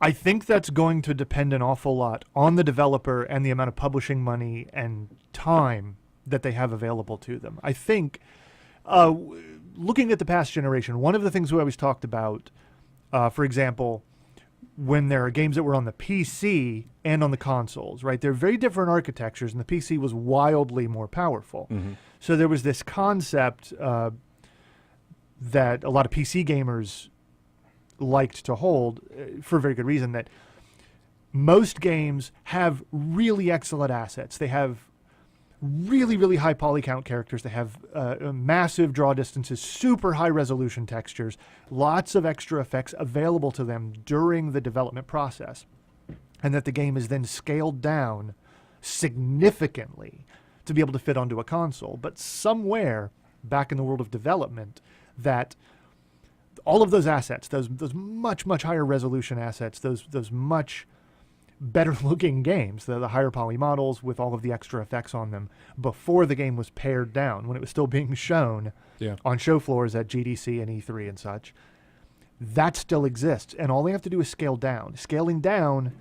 I think that's going to depend an awful lot on the developer and the amount of publishing money and time that they have available to them. I think, looking at the past generation, one of the things we always talked about, for example, when there are games that were on the PC and on the consoles, right? They're very different architectures, and the PC was wildly more powerful. So there was this concept that a lot of PC gamers liked to hold for a very good reason, that most games have really excellent assets. They have really, really high poly count characters. They have massive draw distances, super high resolution textures, lots of extra effects available to them during the development process, and that the game is then scaled down significantly to be able to fit onto a console. But somewhere back in the world of development, that all of those assets, those much, much higher resolution assets, those much better looking games, the higher poly models with all of the extra effects on them, before the game was pared down, when it was still being shown on show floors at GDC and E3 and such, that still exists. And all they have to do is scale down. Scaling down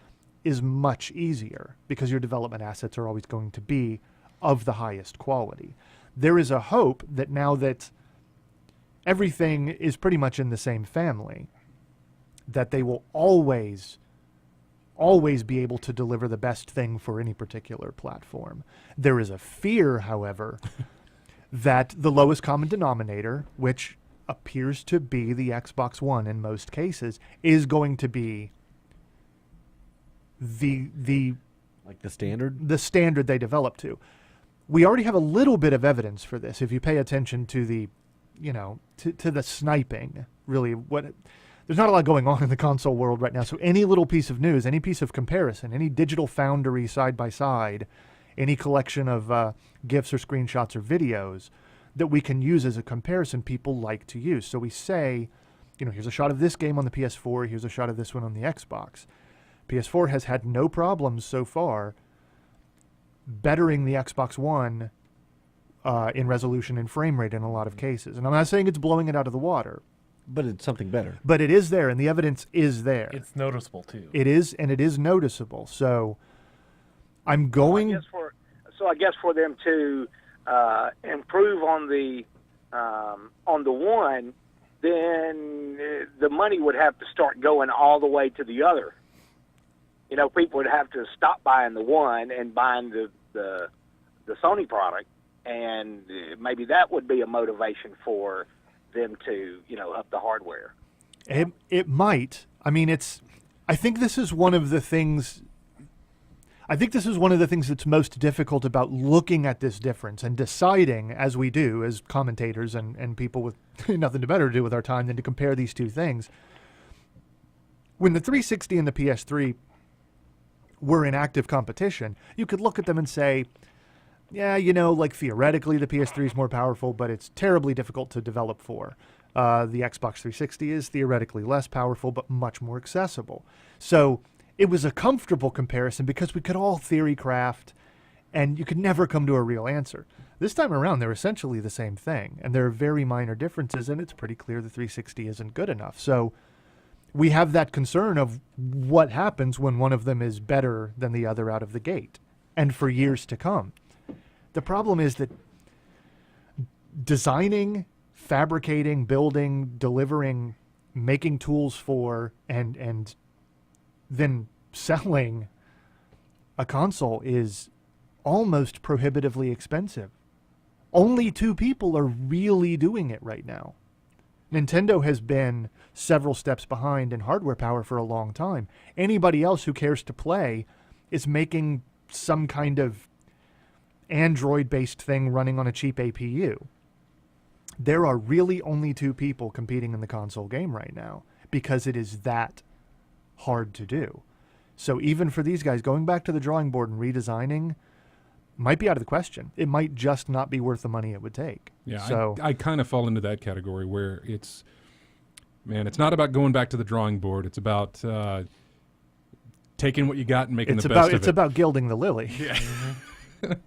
is much easier because your development assets are always going to be of the highest quality. There is a hope that now that everything is pretty much in the same family, that they will always be able to deliver the best thing for any particular platform. There is a fear, however, that the lowest common denominator, which appears to be the Xbox One in most cases, is going to be the standard they develop to. We already have a little bit of evidence for this if you pay attention to the to the sniping. Really, there's not a lot going on in the console world right now, so any little piece of news, any piece of comparison, any digital foundry side by side, any collection of GIFs or screenshots or videos that we can use as a comparison, people like to use. So we say, here's a shot of this game on the PS4, here's a shot of this one on the Xbox. PS4 has had no problems so far bettering the Xbox One in resolution and frame rate in a lot of cases. And I'm not saying it's blowing it out of the water. But it's something better. But it is there, and the evidence is there. It's noticeable, too. It is, and it is noticeable. So I'm going... I guess for them to improve on the one, then the money would have to start going all the way to the other. People would have to stop buying the one and buying the Sony product, and maybe that would be a motivation for them to, up the hardware. It might. I mean, I think this is one of the things that's most difficult about looking at this difference and deciding, as we do as commentators and people with nothing better to do with our time than to compare these two things. When the 360 and the PS3 were in active competition, you could look at them and say, yeah, theoretically the PS3 is more powerful, but it's terribly difficult to develop for. The Xbox 360 is theoretically less powerful, but much more accessible. So it was a comfortable comparison because we could all theory craft, and you could never come to a real answer. This time around, they're essentially the same thing, and there are very minor differences, and it's pretty clear the 360 isn't good enough. So we have that concern of what happens when one of them is better than the other out of the gate, and for years to come. The problem is that designing, fabricating, building, delivering, making tools for, and then selling a console is almost prohibitively expensive. Only 2 people are really doing it right now. Nintendo has been several steps behind in hardware power for a long time. Anybody else who cares to play is making some kind of Android-based thing running on a cheap APU. There are really only 2 people competing in the console game right now because it is that hard to do. So even for these guys, going back to the drawing board and redesigning might be out of the question. It might just not be worth the money it would take. Yeah, So I kind of fall into that category where it's not about going back to the drawing board. It's about taking what you got and making the best of it. It's about gilding the lily. Yeah.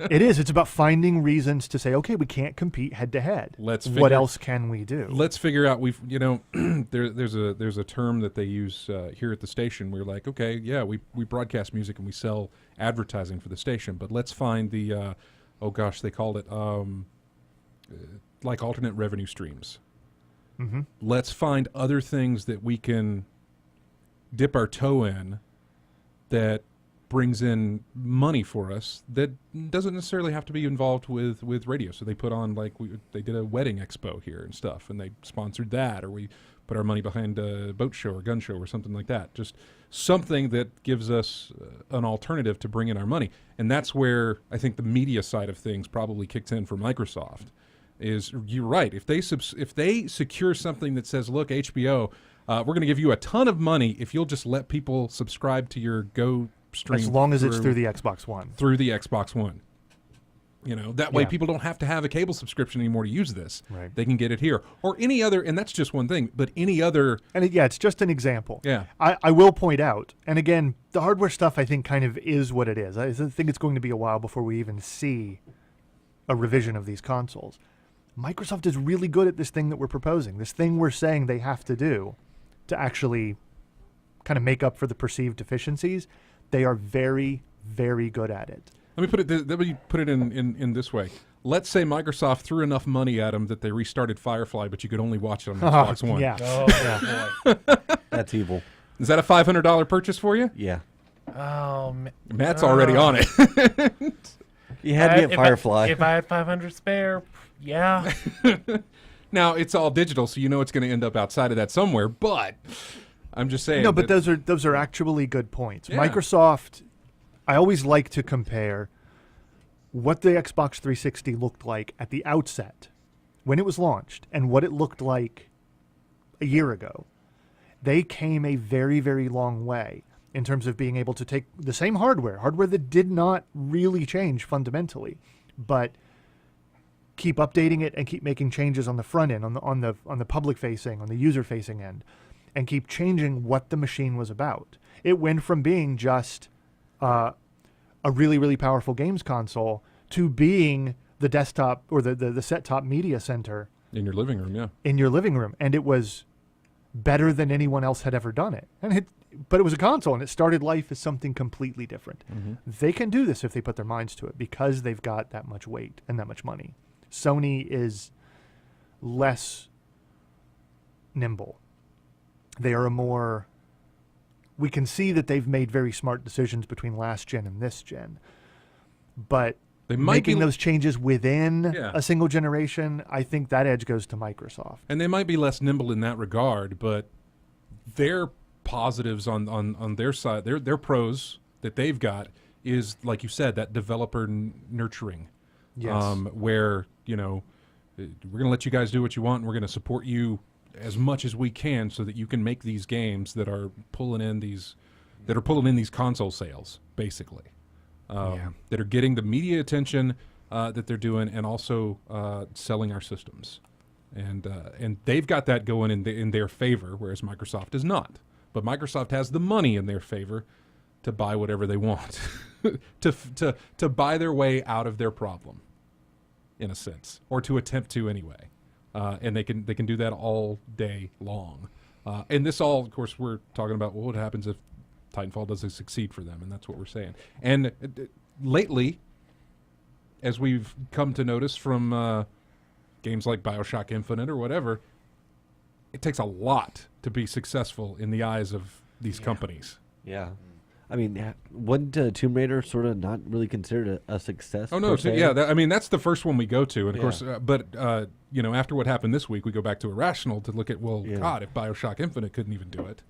It is. It's about finding reasons to say, okay, we can't compete head to head. What else can we do? Let's figure out. There's a term that they use here at the station. We're like, okay, yeah, we broadcast music and we sell advertising for the station, but let's find the they called it like alternate revenue streams. Mm-hmm. Let's find other things that we can dip our toe in that brings in money for us that doesn't necessarily have to be involved with radio. So they put on they did a wedding expo here and stuff, and they sponsored that, or we put our money behind a boat show or gun show or something like that. Just something that gives us an alternative to bring in our money. And that's where I think the media side of things probably kicks in for Microsoft. Is you're right. If they secure something that says, look, HBO, we're going to give you a ton of money if you'll just let people subscribe to your Go stream. As long as it's through the Xbox One. Through the Xbox One. That way people don't have to have a cable subscription anymore to use this. Right. They can get it here. Or any other, and that's just one thing, but any other. And it's just an example. Yeah. I will point out, and again, the hardware stuff I think kind of is what it is. I think it's going to be a while before we even see a revision of these consoles. Microsoft is really good at this thing that we're proposing, this thing we're saying they have to do to actually kind of make up for the perceived deficiencies. They are very, very good at it. Let me put it in this way. Let's say Microsoft threw enough money at them that they restarted Firefly, but you could only watch it on Xbox One. Yeah. Oh, boy. That's evil. Is that a $500 purchase for you? Yeah. Oh, Matt's already on it. You had me at Firefly. If I had 500 spare, yeah. Now, it's all digital, so you know it's going to end up outside of that somewhere, but I'm just saying. No, but those are actually good points. Yeah. Microsoft, I always like to compare what the Xbox 360 looked like at the outset when it was launched and what it looked like a year ago. They came a very, very long way in terms of being able to take the same hardware that did not really change fundamentally, but keep updating it and keep making changes on the front end, on the public facing, on the user facing end, and keep changing what the machine was about. It went from being just a really, really powerful games console to being the desktop or the set-top media center in your living room, yeah. In your living room, and it was better than anyone else had ever done it. But it was a console, and it started life as something completely different. Mm-hmm. They can do this if they put their minds to it because they've got that much weight and that much money. Sony is less nimble. They are we can see that they've made very smart decisions between last gen and this gen. But they might making those changes within Yeah. a single generation, I think that edge goes to Microsoft. And they might be less nimble in that regard, but their positives on their side, their pros that they've got is, like you said, that developer nurturing. Yes. Where, we're going to let you guys do what you want, and we're going to support you as much as we can so that you can make these games that are pulling in these console sales, basically. That are getting the media attention that they're doing, and also selling our systems, and they've got that going in their favor, whereas Microsoft does not. But Microsoft has the money in their favor to buy whatever they want, to buy their way out of their problem, in a sense, or to attempt to anyway, and they can do that all day long. And this all, of course, we're talking about what happens if Titanfall doesn't succeed for them, and that's what we're saying. And lately, as we've come to notice from games like BioShock Infinite or whatever, it takes a lot to be successful in the eyes of these companies. Yeah. I mean, wasn't Tomb Raider sort of not really considered a success? Oh no, per se? yeah. I mean, that's the first one we go to, and of Yeah. course, but you know, after what happened this week, we go back to Irrational to look at, well, Yeah. God, if BioShock Infinite couldn't even do it,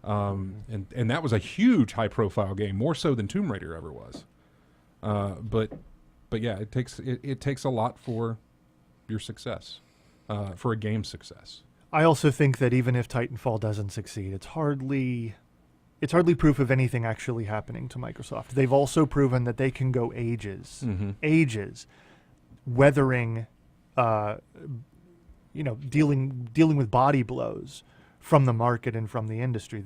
and that was a huge high-profile game, more so than Tomb Raider ever was. But yeah, it takes a lot for your success, for a game's success. I also think that even if Titanfall doesn't succeed, it's hardly proof of anything actually happening to Microsoft. They've also proven that they can go ages, weathering, dealing with body blows from the market and from the industry.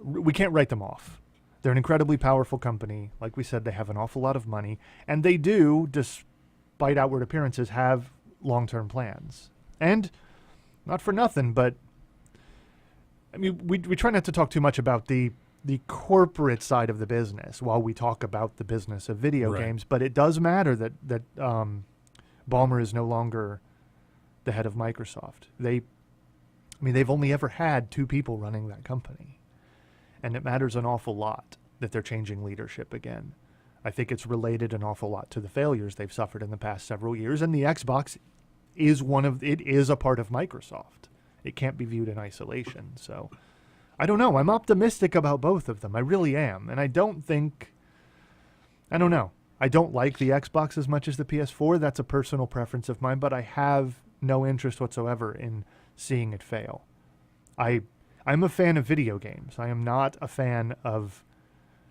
We can't write them off. They're an incredibly powerful company. Like we said, they have an awful lot of money, and they do, despite outward appearances, have long-term plans. And not for nothing, but I mean, we try not to talk too much about the corporate side of the business while we talk about the business of video Right. games, but it does matter that Ballmer is no longer the head of Microsoft. They've only ever had 2 people running that company, and it matters an awful lot that they're changing leadership again. I think it's related an awful lot to the failures they've suffered in the past several years, and the Xbox is a part of Microsoft. It can't be viewed in isolation. So I don't know. I'm optimistic about both of them. I really am. And I don't know. I don't like the Xbox as much as the PS4. That's a personal preference of mine, but I have no interest whatsoever in seeing it fail. I'm a fan of video games. I am not a fan of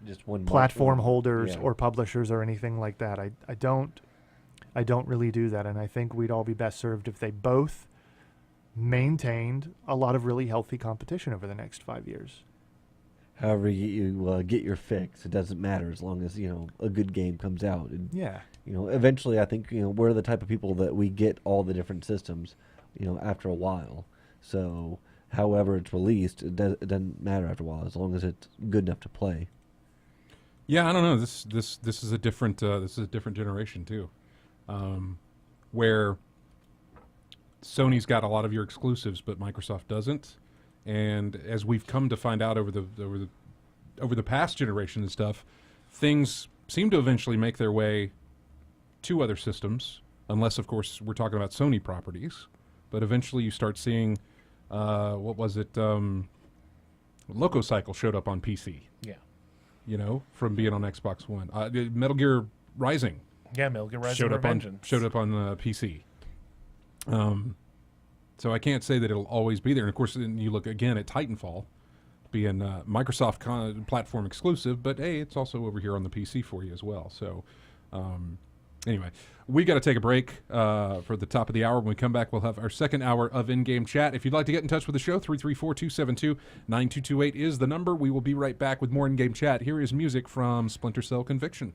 Just one platform market. holders Yeah. or publishers or anything like that. I don't really do that, and I think we'd all be best served if they both maintained a lot of really healthy competition over the next 5 years. However, you get your fix. It doesn't matter as long as a good game comes out. And, Yeah. Eventually, I think we're the type of people that we get all the different systems. After a while. So, however it's released, it doesn't matter after a while as long as it's good enough to play. Yeah, I don't know. This is a different generation too, where Sony's got a lot of your exclusives, but Microsoft doesn't. And as we've come to find out over the past generation and stuff, things seem to eventually make their way to other systems, unless of course we're talking about Sony properties. But eventually you start seeing, what was it? Loco Cycle showed up on PC. Yeah. From being on Xbox One. Metal Gear Rising Yeah, Metal Gear Rising showed up on PC. So I can't say that it'll always be there. And of course, then you look again at Titanfall being Microsoft platform exclusive, but hey, it's also over here on the PC for you as well. So anyway, we got to take a break for the top of the hour. When we come back, we'll have our second hour of in-game chat. If you'd like to get in touch with the show, 334-272-9228 is the number. We will be right back with more in-game chat. Here is music from Splinter Cell Conviction.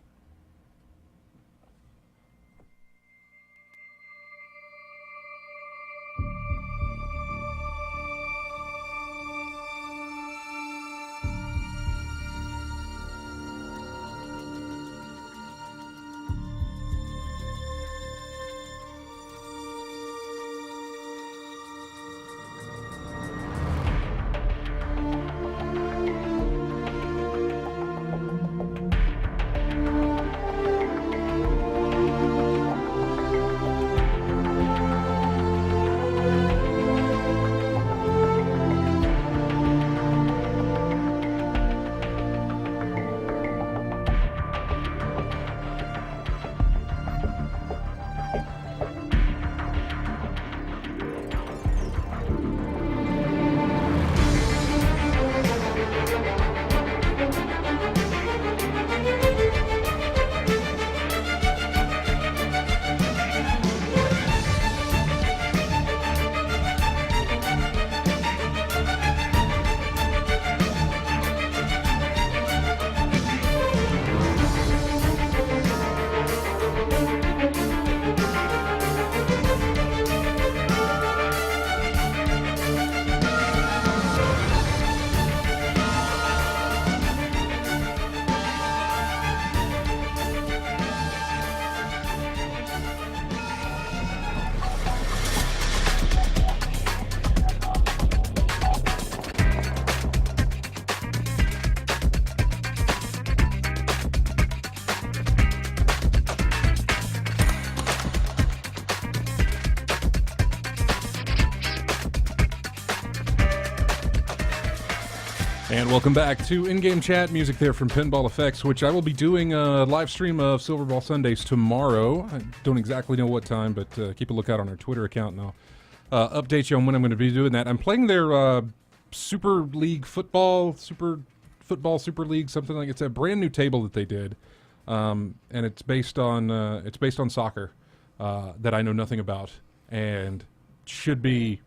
And welcome back to In-Game Chat. Music there from Pinball Effects, which I will be doing a live stream of Silver Ball Sundays tomorrow. I don't exactly know what time, but keep a lookout on our Twitter account, and I'll update you on when I'm going to be doing that. I'm playing their Super League Football, Super League, something like it's a brand new table that they did, and it's based on soccer that I know nothing about, and should be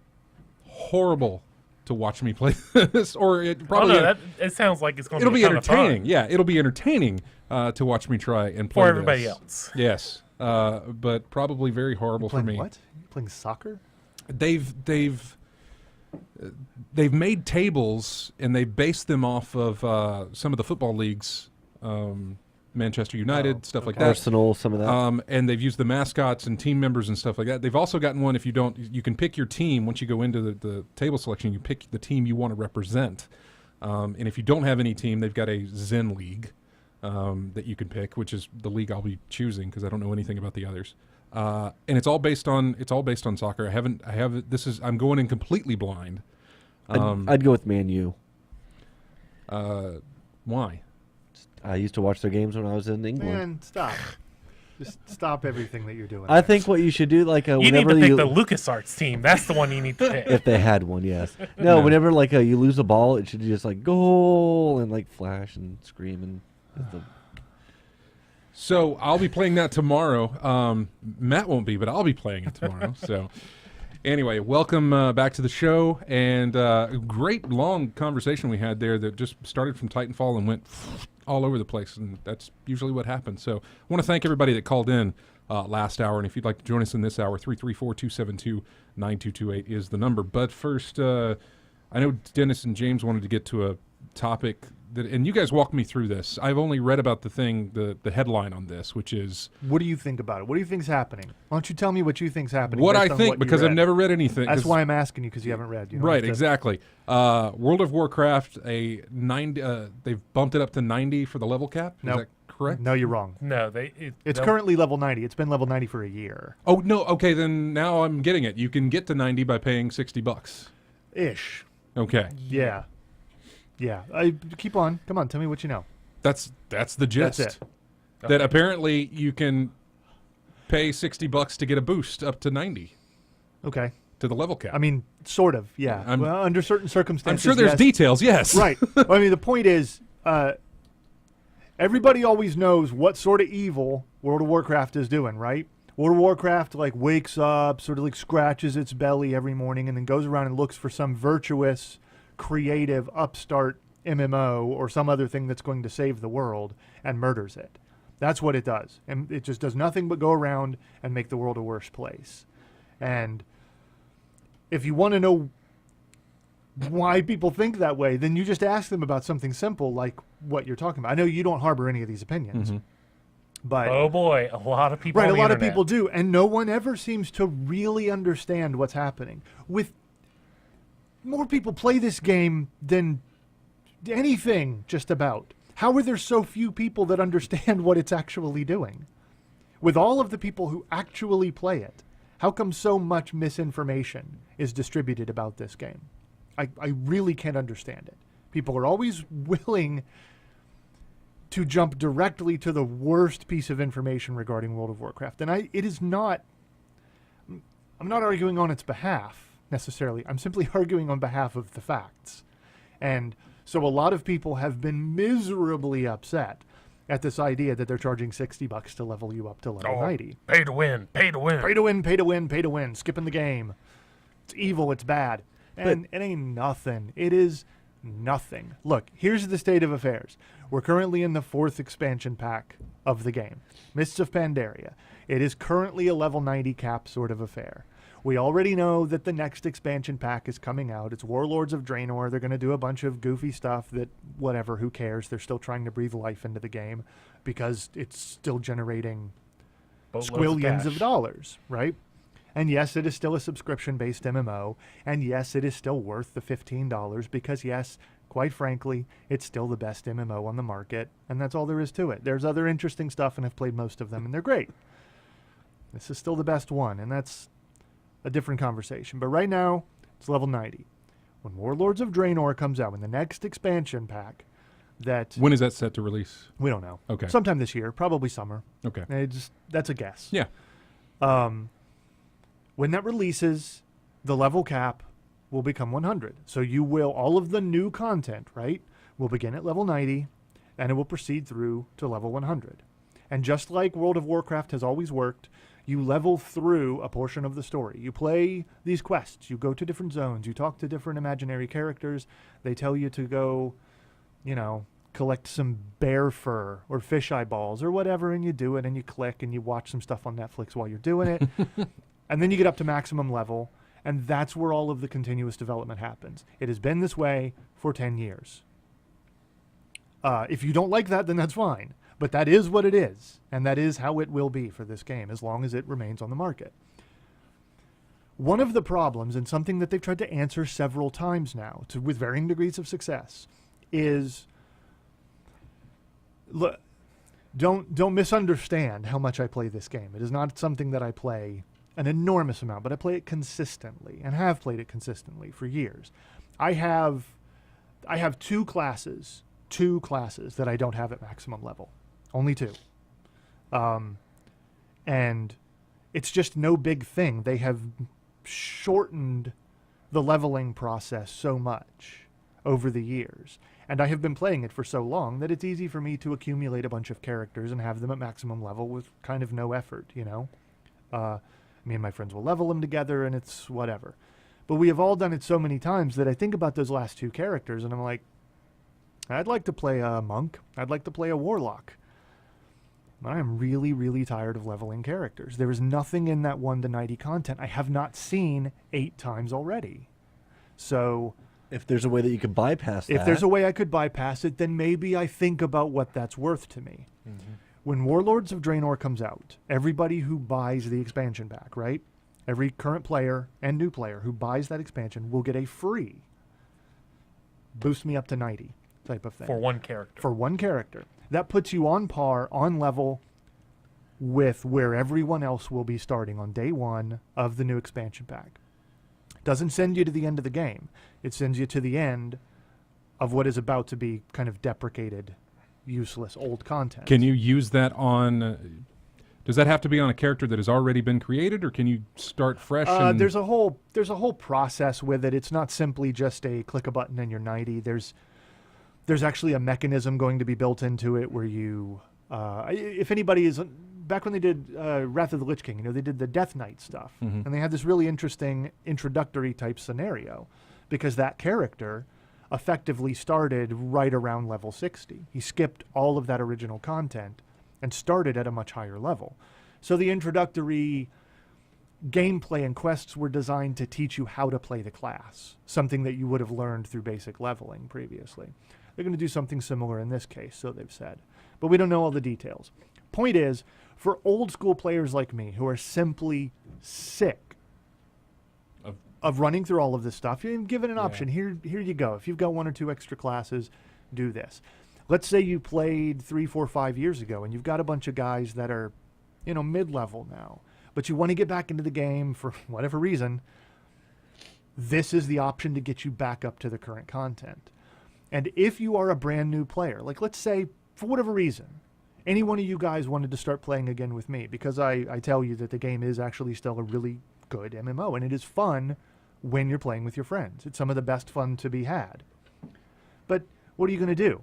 horrible to watch me play this, or it probably it sounds like it's going to it'll be entertaining. Fun. Yeah, it'll be entertaining to watch me try and play for everybody this. else. Yes, but probably very horrible for me. What? You're playing soccer? They've made tables and they based them off of some of the football leagues, Manchester United, stuff like that. Arsenal, some of that. And they've used the mascots and team members and stuff like that. They've also gotten one, you can pick your team. Once you go into the table selection, you pick the team you want to represent. And if you don't have any team, they've got a Zen League that you can pick, which is the league I'll be choosing because I don't know anything about the others. And it's all based on soccer. I'm going in completely blind. I'd go with Man U. Why? I used to watch their games when I was in England. Man, stop. Just stop everything that you're doing. I think what you should do, like you whenever need to pick the LucasArts team. That's the one you need to pick. if they had one, yes. No, whenever you lose a ball, it should just goal and flash and scream and. So I'll be playing that tomorrow. Matt won't be, but I'll be playing it tomorrow. So anyway, welcome back to the show, and a great long conversation we had there that just started from Titanfall and went all over the place, and that's usually what happens. So I want to thank everybody that called in last hour, and if you'd like to join us in this hour, 334-272-9228 is the number. But first, I know Dennis and James wanted to get to a topic and you guys walked me through this. I've only read about the headline on this, which is... What do you think about it? What do you think's happening? Why don't you tell me what you think's happening? What I think, because I've never read anything. That's why I'm asking you, because you haven't read. You right, exactly. World of Warcraft, they've bumped it up to 90 for the level cap. Is that correct? No, you're wrong. No, it's currently level 90. It's been level 90 for a year. Oh, no. Okay, then now I'm getting it. You can get to 90 by paying $60. Ish. Okay. Yeah. Yeah, keep on. Come on, tell me what you know. That's the gist. That's it. That apparently you can pay $60 to get a boost up to 90. Okay. To the level cap. I mean, sort of. Yeah. Well, under certain circumstances. I'm sure there's details. Yes. Right. Well, I mean, the point is, everybody always knows what sort of evil World of Warcraft is doing, right? World of Warcraft wakes up, sort of scratches its belly every morning, and then goes around and looks for some virtuous, creative upstart MMO or some other thing that's going to save the world and murders it. That's what it does. And it just does nothing but go around and make the world a worse place. And if you want to know why people think that way, then you just ask them about something simple like what you're talking about. I know you don't harbor any of these opinions. Mm-hmm. But oh boy, a lot of people. Right, a lot of people do, and no one ever seems to really understand what's happening. With more people play this game than anything, just about. How are there so few people that understand what it's actually doing? With all of the people who actually play it, how come so much misinformation is distributed about this game? I really can't understand it. People are always willing to jump directly to the worst piece of information regarding World of Warcraft. And it is not... I'm not arguing on its behalf, necessarily. I'm simply arguing on behalf of the facts. And so a lot of people have been miserably upset at this idea that they're charging $60 to level you up to level 90. Pay to win, pay to win. Pay to win, pay to win, pay to win. Skipping the game. It's evil, it's bad. And it ain't nothing. It is nothing. Look, here's the state of affairs. We're currently in the 4th expansion pack of the game, Mists of Pandaria. It is currently a level 90 cap sort of affair. We already know that the next expansion pack is coming out. It's Warlords of Draenor. They're going to do a bunch of goofy stuff that, whatever, who cares? They're still trying to breathe life into the game because it's still generating squillions of dollars, right? And yes, it is still a subscription-based MMO. And yes, it is still worth the $15 because, yes, quite frankly, it's still the best MMO on the market. And that's all there is to it. There's other interesting stuff, and I've played most of them, and they're great. This is still the best one, and that's a different conversation. But right now, it's level 90. When Warlords of Draenor comes out, when the next expansion pack, that When is that set to release? we don't know. Okay. Sometime this year, probably summer. Okay. That's a guess. Yeah. When that releases, the level cap will become 100. So you will, all of the new content, right, will begin at level 90, and it will proceed through to level 100. And just like World of Warcraft has always worked, you level through a portion of the story. You play these quests, you go to different zones, you talk to different imaginary characters, they tell you to go, collect some bear fur or fish eyeballs or whatever, and you do it, and you click, and you watch some stuff on Netflix while you're doing it. And then you get up to maximum level, and that's where all of the continuous development happens. It has been this way for 10 years. If you don't like that, then that's fine. But that is what it is, and that is how it will be for this game, as long as it remains on the market. One of the problems, and something that they've tried to answer several times now, with varying degrees of success, is... Look, don't misunderstand how much I play this game. It is not something that I play an enormous amount, but I play it consistently and have played it consistently for years. I have two classes that I don't have at maximum level. Only two. And it's just no big thing. They have shortened the leveling process so much over the years. And I have been playing it for so long that it's easy for me to accumulate a bunch of characters and have them at maximum level with kind of no effort, Me and my friends will level them together, and it's whatever. But we have all done it so many times that I think about those last two characters, and I'm like, I'd like to play a monk. I'd like to play a warlock. But I'm really, really tired of leveling characters. There is nothing in that 1 to 90 content I have not seen 8 times already. So... If there's a way that you could bypass that. If there's a way I could bypass it, then maybe I think about what that's worth to me. Mm-hmm. When Warlords of Draenor comes out, everybody who buys the expansion pack, right? Every current player and new player who buys that expansion will get a free boost me up to 90 type of thing. For one character. For one character. That puts you on par, on level with where everyone else will be starting on day 1 of the new expansion pack. Doesn't send you to the end of the game. It sends you to the end of what is about to be kind of deprecated, useless, old content. Can you use that on... does that have to be on a character that has already been created, or can you start fresh? There's a whole process with it. It's not simply just a click a button and you're 90. There's actually a mechanism going to be built into it where you... if anybody is... Back when they did Wrath of the Lich King, they did the Death Knight stuff. Mm-hmm. And they had this really interesting introductory type scenario because that character effectively started right around level 60. He skipped all of that original content and started at a much higher level. So the introductory gameplay and quests were designed to teach you how to play the class, something that you would have learned through basic leveling previously. They're going to do something similar in this case, so they've said. But we don't know all the details. Point is, for old school players like me who are simply sick of running through all of this stuff, you're given an option. Here you go. If you've got 1 or 2 extra classes, do this. Let's say you played 3, 4, 5 years ago and you've got a bunch of guys that are, mid-level now, but you want to get back into the game for whatever reason. This is the option to get you back up to the current content. And if you are a brand new player, like let's say for whatever reason, any one of you guys wanted to start playing again with me, because I tell you that the game is actually still a really good MMO, and it is fun when you're playing with your friends. It's some of the best fun to be had. But what are you going to do?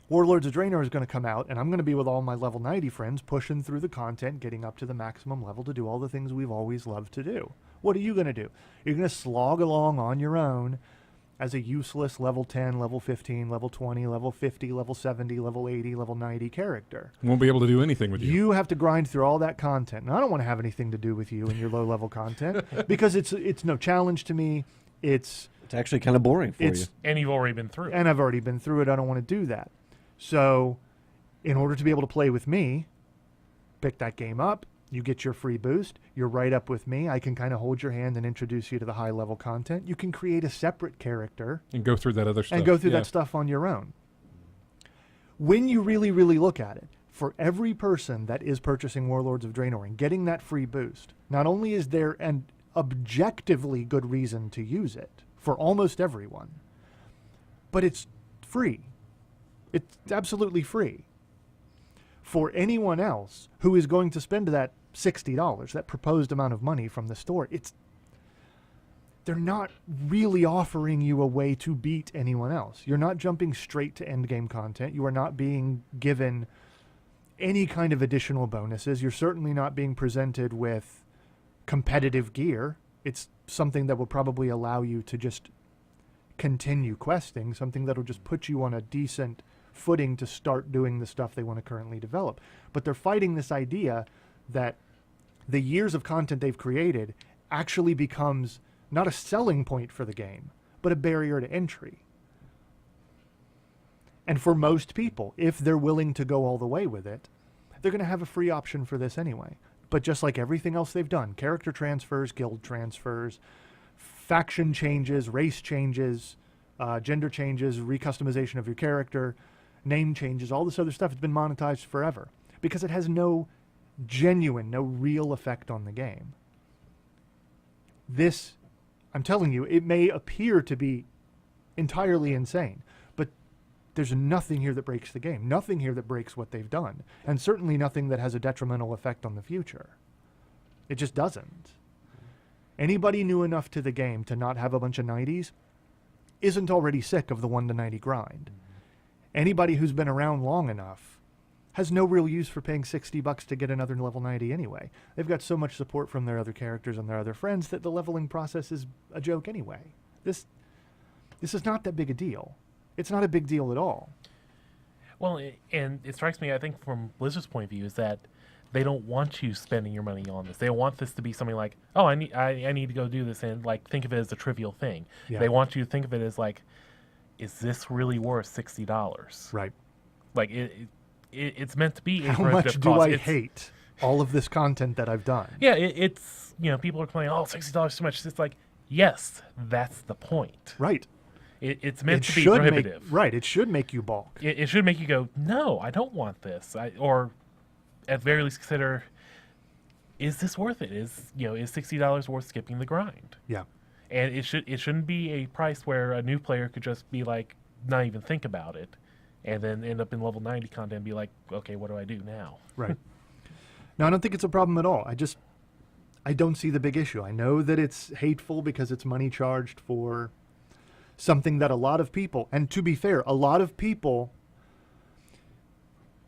Warlords of Draenor is going to come out, and I'm going to be with all my level 90 friends, pushing through the content, getting up to the maximum level to do all the things we've always loved to do. What are you going to do? You're going to slog along on your own as a useless level 10, level 15, level 20, level 50, level 70, level 80, level 90 character. Won't be able to do anything with you. You have to grind through all that content. And I don't want to have anything to do with you and your low-level content because it's no challenge to me. It's actually kind of boring for you. And you've already been through it. And I've already been through it. I don't want to do that. So in order to be able to play with me, pick that game up. You get your free boost. You're right up with me. I can kind of hold your hand and introduce you to the high-level content. You can create a separate character. And go through that other stuff. And go through that stuff on your own. When you really, really look at it, for every person that is purchasing Warlords of Draenor and getting that free boost, not only is there an objectively good reason to use it for almost everyone. But it's free. It's absolutely free. For anyone else who is going to spend that $60, that proposed amount of money from the store, they're not really offering you a way to beat anyone else. You're not jumping straight to endgame content. You are not being given any kind of additional bonuses. You're certainly not being presented with competitive gear. It's something that will probably allow you to just continue questing, something that'll just put you on a decent footing to start doing the stuff they want to currently develop. But they're fighting this idea that the years of content they've created actually becomes not a selling point for the game, but a barrier to entry. And for most people, if they're willing to go all the way with it, they're going to have a free option for this anyway. But just like everything else they've done, character transfers, guild transfers, faction changes, race changes, gender changes, recustomization of your character, name changes, all this other stuff has been monetized forever because it has no real effect on the game. This, I'm telling you, it may appear to be entirely insane, but there's nothing here that breaks the game, nothing here that breaks what they've done, and certainly nothing that has a detrimental effect on the future. It just doesn't. Anybody new enough to the game to not have a bunch of 90s isn't already sick of the 1 to 90 grind. Anybody who's been around long enough has no real use for paying $60 to get another level 90 anyway. They've got so much support from their other characters and their other friends that the leveling process is a joke anyway. This is not that big a deal. It's not a big deal at all. Well, and it strikes me, I think, from Blizzard's point of view, is that they don't want you spending your money on this. They want this to be something like, oh, I need to go do this, and like think of it as a trivial thing. Yeah. They want you to think of it as like, is this really worth $60? Right. Like it's meant to be. How much do I hate all of this content that I've done? Yeah, it's people are complaining, oh, $60 too much. It's like, yes, that's the point. Right. It's meant to be prohibitive. Right. It should make you balk. It should make you go, no, I don't want this. Or at the very least consider, is this worth it? Is $60 worth skipping the grind? Yeah. And it shouldn't be a price where a new player could just be like, not even think about it, and then end up in level 90 content and be like, okay, what do I do now? Right. No, I don't think it's a problem at all. I don't see the big issue. I know that it's hateful because it's money charged for something that a lot of people, and to be fair, a lot of people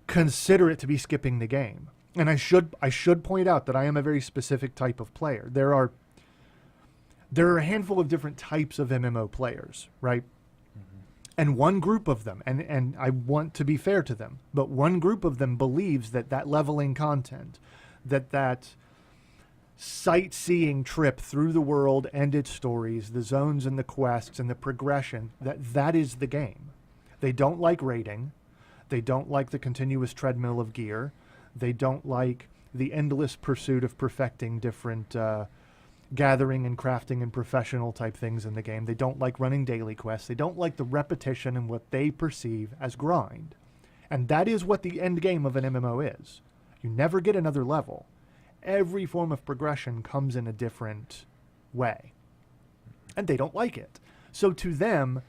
consider it to be skipping the game. And I should point out that I am a very specific type of player. There are a handful of different types of MMO players, right? Mm-hmm. And one group of them, and I want to be fair to them, but one group of them believes that leveling content, that sightseeing trip through the world and its stories, the zones and the quests and the progression, that is the game. They don't like raiding. They don't like the continuous treadmill of gear. They don't like the endless pursuit of perfecting different gathering and crafting and professional type things in the game. They don't like running daily quests. They don't like the repetition and what they perceive as grind. And that is what the end game of an MMO is. You never get another level. Every form of progression comes in a different way. And they don't like it. So to them,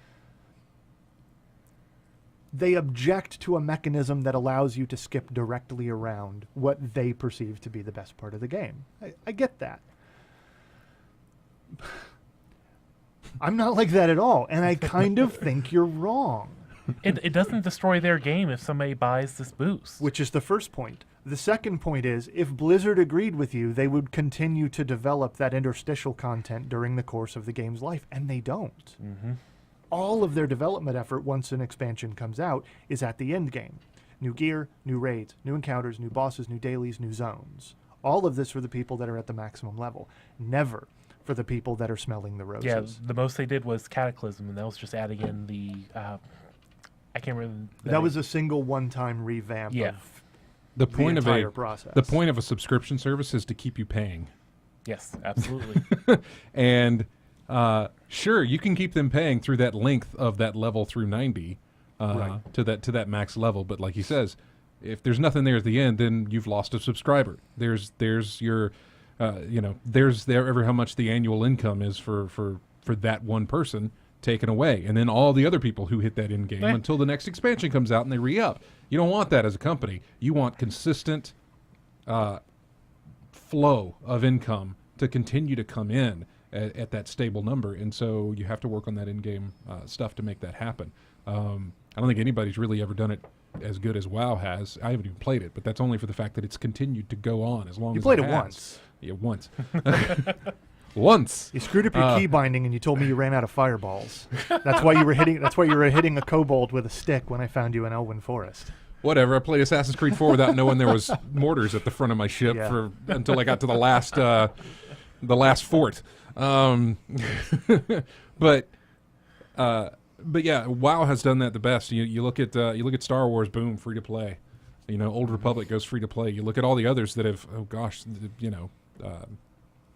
they object to a mechanism that allows you to skip directly around what they perceive to be the best part of the game. I get that. I'm not like that at all, and I kind of think you're wrong. It doesn't destroy their game if somebody buys this boost. Which is the first point. The second point is, if Blizzard agreed with you, they would continue to develop that interstitial content during the course of the game's life, and they don't. Mm-hmm. All of their development effort, once an expansion comes out, is at the end game. New gear, new raids, new encounters, new bosses, new dailies, new zones. All of this for the people that are at the maximum level. Never for the people that are smelling the roses. Yeah, the most they did was Cataclysm, and that was just adding in the... I can't remember... That was a single one-time revamp of the point of entire process. The point of a subscription service is to keep you paying. Yes, absolutely. And sure, you can keep them paying through that length of that level through 90 to that max level. But like he says, if there's nothing there at the end, then you've lost a subscriber. There's your... there's how much the annual income is for for that one person taken away, and then all the other people who hit that end game until the next expansion comes out and they re-up. You don't want that as a company. You want consistent flow of income to continue to come in at that stable number, and so you have to work on that in-game stuff to make that happen. I don't think anybody's really ever done it as good as WoW has. I haven't even played it, but that's only for the fact that it's continued to go on as long You as played it it has. once. Yeah, once. Once. You screwed up your key binding, and you told me you ran out of fireballs. That's why you were hitting. That's why you were hitting a kobold with a stick when I found you in Elwyn Forest. Whatever. I played Assassin's Creed 4 without knowing there was mortars at the front of my ship until I got to the last fort. But yeah, WoW has done that the best. You look at Star Wars, boom, free to play. Old Republic goes free to play. You look at all the others that have,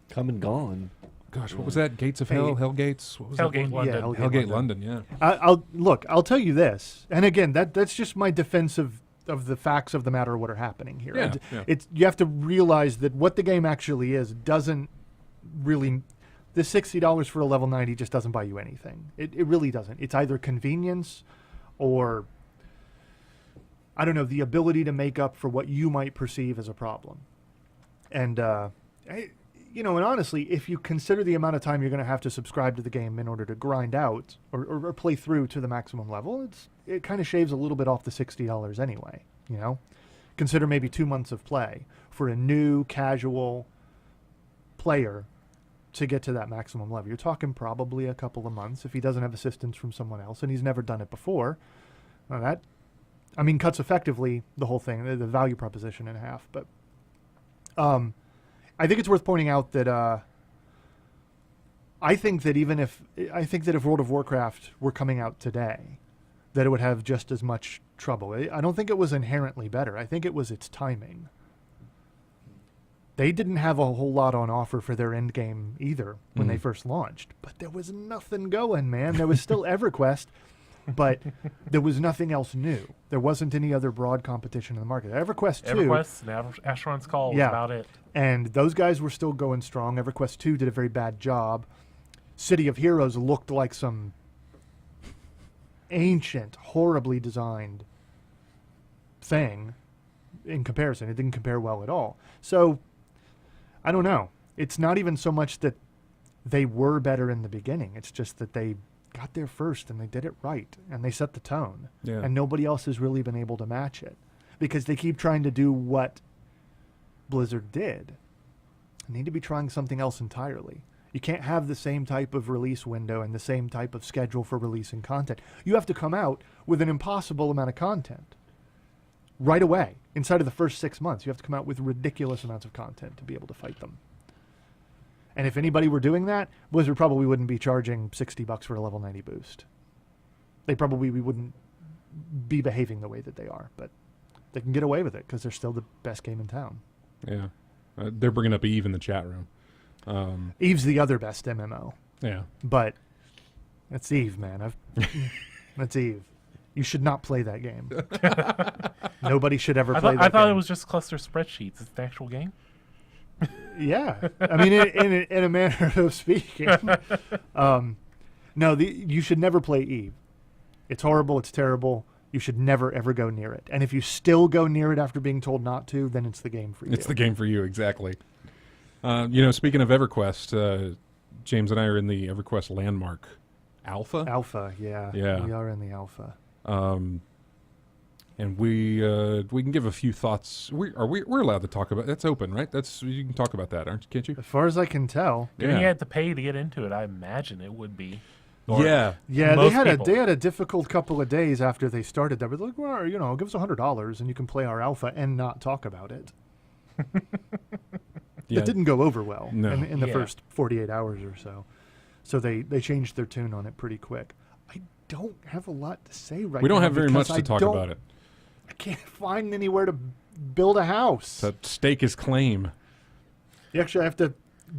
Come and gone. gosh, what was that? Gates of Hell, Hellgates. What was that Hellgate one? London. Yeah, Hellgate London. Yeah. I'll tell you this, and again, that's just my defense of the facts of the matter, what are happening here. Yeah, You have to realize that what the game actually is doesn't really. The $60 for a level 90 just doesn't buy you anything. It really doesn't. It's either convenience or, I don't know, the ability to make up for what you might perceive as a problem. And, and honestly, if you consider the amount of time you're going to have to subscribe to the game in order to grind out or play through to the maximum level, it kind of shaves a little bit off the $60 anyway, Consider maybe 2 months of play for a new casual player to get to that maximum level. You're talking probably a couple of months if he doesn't have assistance from someone else and he's never done it before. Now that, cuts effectively the whole thing, the value proposition in half. But I think it's worth pointing out that I think that if World of Warcraft were coming out today, that it would have just as much trouble. I don't think it was inherently better. I think it was its timing. They didn't have a whole lot on offer for their end game either when they first launched. But there was nothing going, man. There was still EverQuest, but there was nothing else new. There wasn't any other broad competition in the market. EverQuest 2... EverQuest and Asheron's Call was about it. And those guys were still going strong. EverQuest 2 did a very bad job. City of Heroes looked like some ancient, horribly designed thing in comparison. It didn't compare well at all. So... I don't know. It's not even so much that they were better in the beginning. It's just that they got there first and they did it right and they set the tone. Yeah. And nobody else has really been able to match it because they keep trying to do what Blizzard did. They need to be trying something else entirely. You can't have the same type of release window and the same type of schedule for releasing content. You have to come out with an impossible amount of content. Right away, inside of the first 6 months, you have to come out with ridiculous amounts of content to be able to fight them. And if anybody were doing that, Blizzard probably wouldn't be charging $60 for a level 90 boost. They probably wouldn't be behaving the way that they are, but they can get away with it because they're still the best game in town. Yeah. They're bringing up Eve in the chat room. Eve's the other best MMO. Yeah. But that's Eve, man. That's Eve. You should not play that game. Nobody should ever play that game. I thought it was just cluster spreadsheets. It's the actual game. Yeah. In a manner of speaking. No, you should never play Eve. It's horrible. It's terrible. You should never, ever go near it. And if you still go near it after being told not to, then it's the game for you. It's the game for you, exactly. Speaking of EverQuest, James and I are in the EverQuest Landmark Alpha. Alpha, yeah. Yeah. We are in the alpha. And we can give a few thoughts. We're allowed to talk about. That's open, right? You can talk about that, can't you? As far as I can tell. If you had to pay to get into it, I imagine it would be. Yeah. They had a difficult couple of days after they started that. But like, well, give us $100 and you can play our alpha and not talk about it. Yeah. It didn't go over well in the Yeah. first 48 hours or so. So they changed their tune on it pretty quick. I don't have a lot to say right now. We don't have very much because to talk about it. I can't find anywhere to build a house. To stake his claim. You actually have to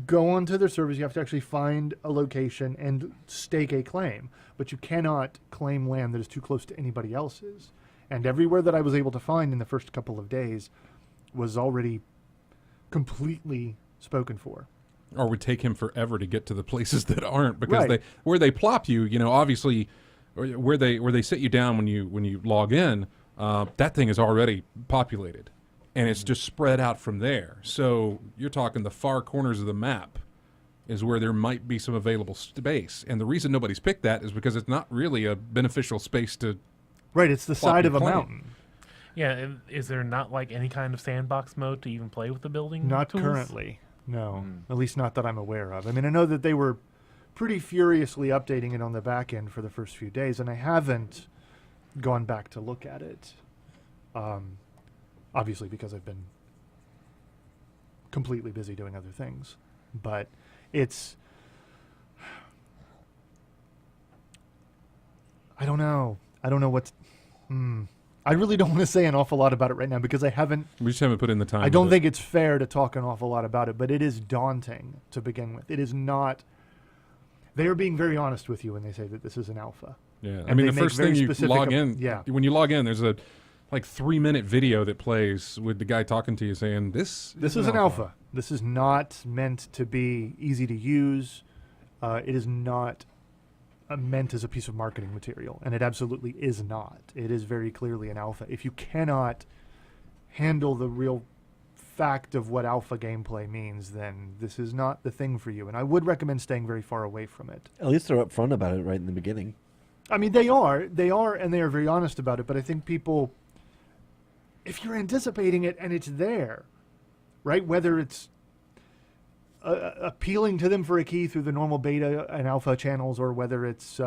go onto their servers. You have to actually find a location and stake a claim. But you cannot claim land that is too close to anybody else's. And everywhere that I was able to find in the first couple of days was already completely spoken for. or would take him forever to get to the places that aren't, because Right. where they plop you, obviously, or where they sit you down when you log in, that thing is already populated, and it's just spread out from there. So you're talking the far corners of the map is where there might be some available space, and the reason nobody's picked that is because it's not really a beneficial space to. Right, it's the Plop side your of a plane. mountain. Yeah, and is there not like any kind of sandbox mode to even play with the building? Not tools? currently, no. Hmm. At least not that I'm aware of. I mean, I know that they were pretty furiously updating it on the back end for the first few days, and I haven't gone back to look at it. Obviously, because I've been completely busy doing other things. But it's... I don't know. I don't know what's... I really don't want to say an awful lot about it right now because I haven't... We just haven't put in the time. I don't with think it's fair to talk an awful lot about it, but it is daunting to begin with. It is not... They are being very honest with you when they say that this is an alpha. Yeah, I And mean, they the make first very thing you specific log in, yeah. when you log in, there's a 3-minute video that plays with the guy talking to you saying, "This This is an alpha. This is not meant to be easy to use. It is not meant as a piece of marketing material, and it absolutely is not. It is very clearly an alpha. If you cannot handle the real fact of what alpha gameplay means, then this is not the thing for you, and I would recommend staying very far away from it. At least they're upfront about it right in the beginning. I mean, they are, and they are very honest about it, but I think people, if you're anticipating it and it's there, right, whether it's appealing to them for a key through the normal beta and alpha channels, or whether it's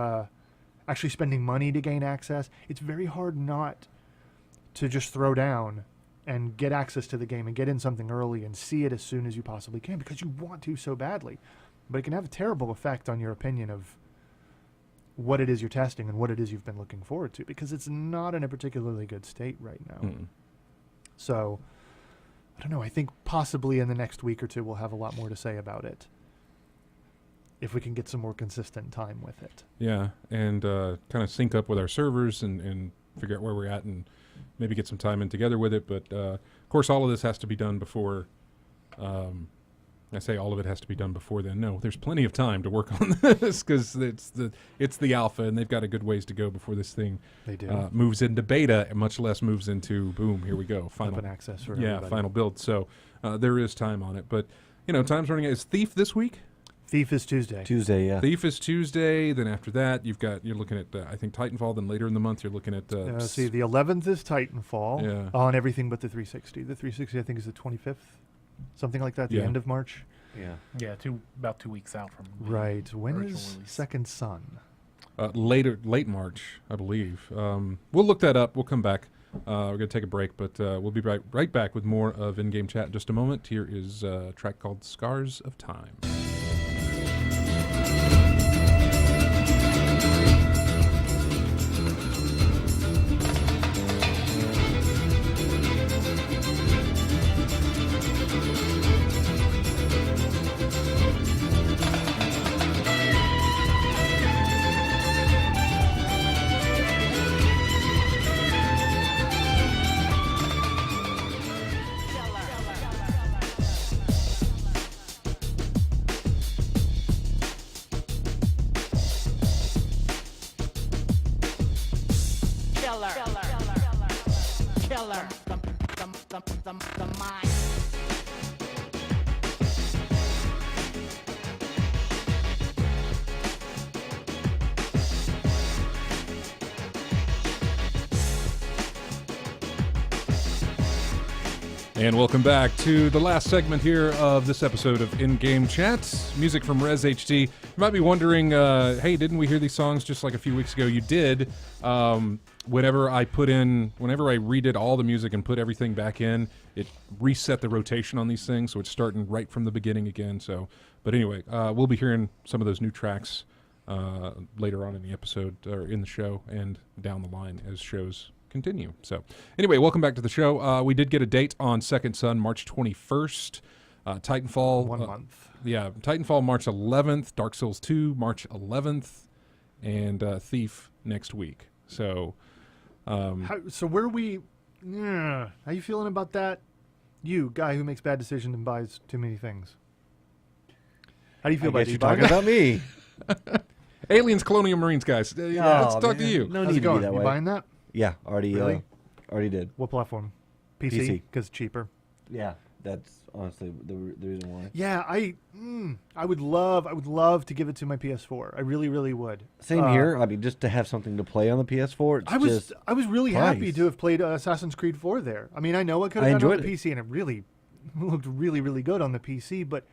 actually spending money to gain access, it's very hard not to just throw down and get access to the game and get in something early and see it as soon as you possibly can because you want to so badly. But it can have a terrible effect on your opinion of what it is you're testing and what it is you've been looking forward to, because it's not in a particularly good state right now. So, I don't know. I think possibly in the next week or two we'll have a lot more to say about it if we can get some more consistent time with it. Yeah, and kind of sync up with our servers and figure out where we're at and maybe get some time in together with it. But, of course, all of this has to be done before... I say all of it has to be done before then. No, there's plenty of time to work on this because it's the alpha, and they've got a good ways to go before this thing They do. moves into beta, and much less moves into boom. Here we go, final Open access for yeah, everybody. final build. So there is time on it, but time's running out. Is Thief this week? Thief is Tuesday. Tuesday, yeah. Thief is Tuesday. Then after that, you're looking at I think Titanfall. Then later in the month, you're looking at See, the 11th is Titanfall Yeah. on everything but the 360. The 360, I think, is the 25th, something like that, the Yeah. Mm-hmm. end of March. Yeah. Yeah, about 2 weeks out from the Right. When original is release. Second Son? late March, I believe. We'll look that up. We'll come back. We're gonna take a break, but we'll be right back with more of in-game chat in just a moment. Here is a track called "Scars of Time." The mind. And welcome back to the last segment here of this episode of In-Game Chats. Music from Res HD. You might be wondering, hey, didn't we hear these songs just like a few weeks ago? You did. Whenever I redid all the music and put everything back in, it reset the rotation on these things, so it's starting right from the beginning again. But anyway, we'll be hearing some of those new tracks later on in the episode, or in the show, and down the line as shows continue. So anyway, welcome back to the show. We did get a date on Second Son, March 21st. Titanfall. 1 month. Yeah, Titanfall March 11th. Dark Souls 2 March 11th. And Thief next week. So... So where are we... How you feeling about that? You, guy who makes bad decisions and buys too many things. How do you feel I about guess it? you're talking about me. Aliens, Colonial Marines, guys. Let's Oh, talk to man. you. No How's need it to going? be that You way. buying that? Yeah, already. Really? Already did. What platform? PC? PC. Because cheaper. Yeah, that's honestly the reason why. Yeah, I would love to give it to my PS4. I really, really would. Same here. I mean, just to have something to play on the PS4. It's I was really happy price. to have played Assassin's Creed 4 there. I mean, I know I could I have done it on enjoyed the it. PC, and it really looked really, really good on the PC. But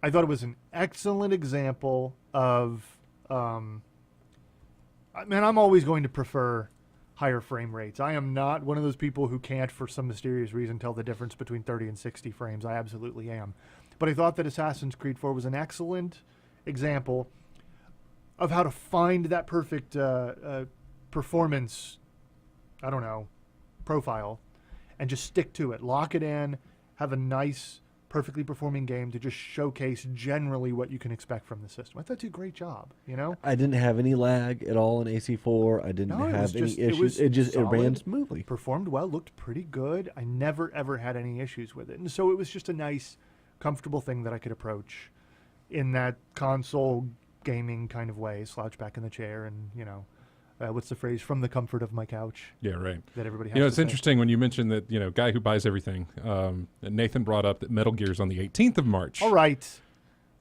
I thought it was an excellent example of. I'm always going to prefer higher frame rates. I am not one of those people who can't, for some mysterious reason, tell the difference between 30 and 60 frames. I absolutely am. But I thought that Assassin's Creed 4 was an excellent example of how to find that perfect performance, I don't know, profile, and just stick to it. Lock it in, have a nice, perfectly performing game to just showcase generally what you can expect from the system. I thought they did a great job, you know? I didn't have any lag at all in AC4. I didn't No, it was have any just- it issues. was It ran solid. smoothly. Performed well, looked pretty good. I never, ever had any issues with it. And so it was just a nice, comfortable thing that I could approach in that console gaming kind of way, slouch back in the chair and, you know, what's the phrase? From the comfort of my couch Yeah, right. that everybody has You know, to it's say. interesting when you mentioned that, guy who buys everything. Nathan brought up that Metal Gear's on the 18th of March. All right.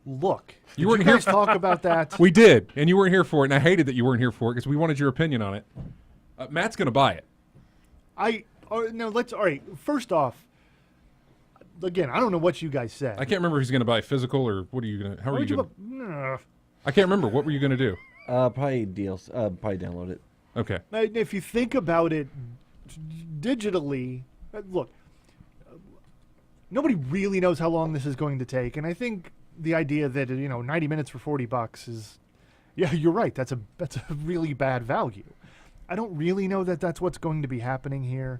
Look. You Did weren't you here guys talk about that? We did, and you weren't here for it, and I hated that you weren't here for it because we wanted your opinion on it. Matt's going to buy it. All right. First off, again, I don't know what you guys said. I can't remember if he's going to buy physical or what are you going to, how are Why you would you going to, bu- I can't remember. What were you going to do? Probably deals. Probably download it. Okay. If you think about it digitally, look, nobody really knows how long this is going to take, and I think the idea that 90 minutes for $40 is, yeah, you're right. That's a really bad value. I don't really know that that's what's going to be happening here,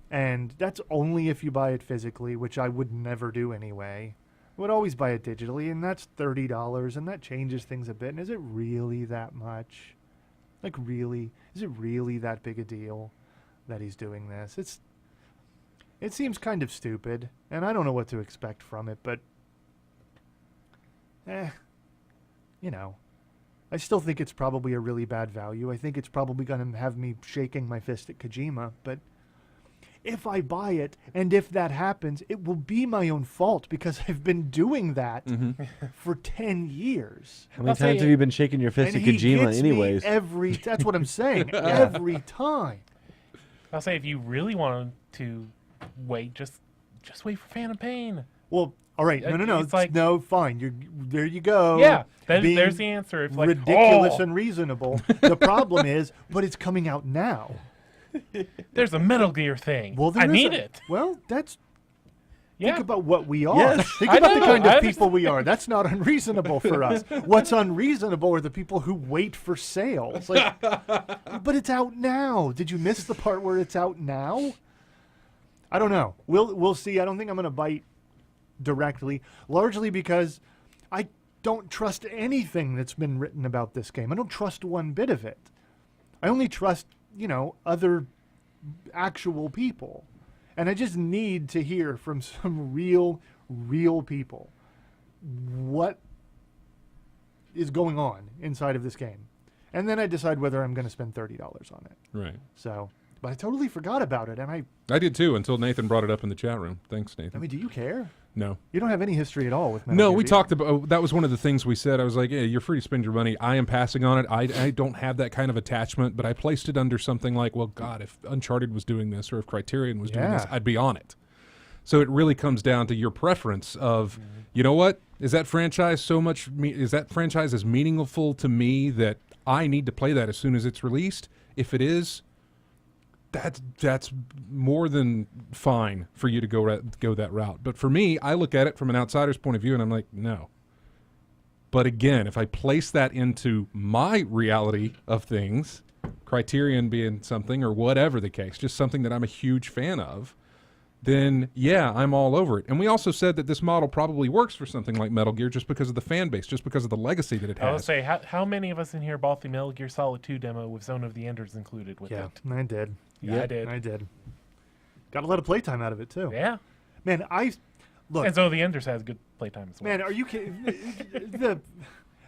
and that's only if you buy it physically, which I would never do anyway. I would always buy it digitally, and that's $30, and that changes things a bit. And is it really that much? Like, really? Is it really that big a deal that he's doing this? It seems kind of stupid, and I don't know what to expect from it, but, I still think it's probably a really bad value. I think it's probably going to have me shaking my fist at Kojima, but if I buy it, and if that happens, it will be my own fault because I've been doing that for 10 years. How many I'll say times have you been shaking your fist And at he Kojima gets anyways? me that's what I'm saying. Every time. I'll say if you really wanted to wait, just wait for Phantom Pain. Well, all right. No. It's like- no, fine. There you go. Yeah, Being there's the answer. If like ridiculous oh, and reasonable. The problem is, but it's coming out now. there's a Metal Gear thing. Well, I there is need a- it. Well, Yeah. think about what we are. Yes. Think I about the know, kind I of people we are. That's not unreasonable for us. What's unreasonable are the people who wait for sales. Like, but it's out now. Did you miss the part where it's out now? I don't know. We'll see. I don't think I'm going to bite directly, largely because I don't trust anything that's been written about this game. I don't trust one bit of it. I only trust, other actual people. And I just need to hear from some real people what is going on inside of this game. And then I decide whether I'm going to spend $30 on it. Right. So, but I totally forgot about it. And I did too until Nathan brought it up in the chat room. Thanks, I Nathan. mean, do you care? No. You don't have any history at all with Metal No, Gear, we do you? talked about that was one of the things we said. I was like, yeah, you're free to spend your money. I am passing on it. I don't have that kind of attachment, but I placed it under something like, well, God, if Uncharted was doing this or if Criterion was doing this, Yeah. I'd be on it. So it really comes down to your preference of, you know what? Is that franchise is that franchise as meaningful to me that I need to play that as soon as it's released? If it is, that's more than fine for you to go that route. But for me, I look at it from an outsider's point of view, and I'm like, no. But again, if I place that into my reality of things, Criterion being something or whatever the case, just something that I'm a huge fan of, then yeah, I'm all over it. And we also said that this model probably works for something like Metal Gear just because of the fan base, just because of the legacy that it I will has. say, how many of us in here bought the Metal Gear Solid 2 demo with Zone of the Enders included with Yeah, it? I did. Yeah, I did. I did. Got a lot of playtime out of it, too. Yeah. Man, Look, And so the Enders has good playtime as well. man, are you kidding? The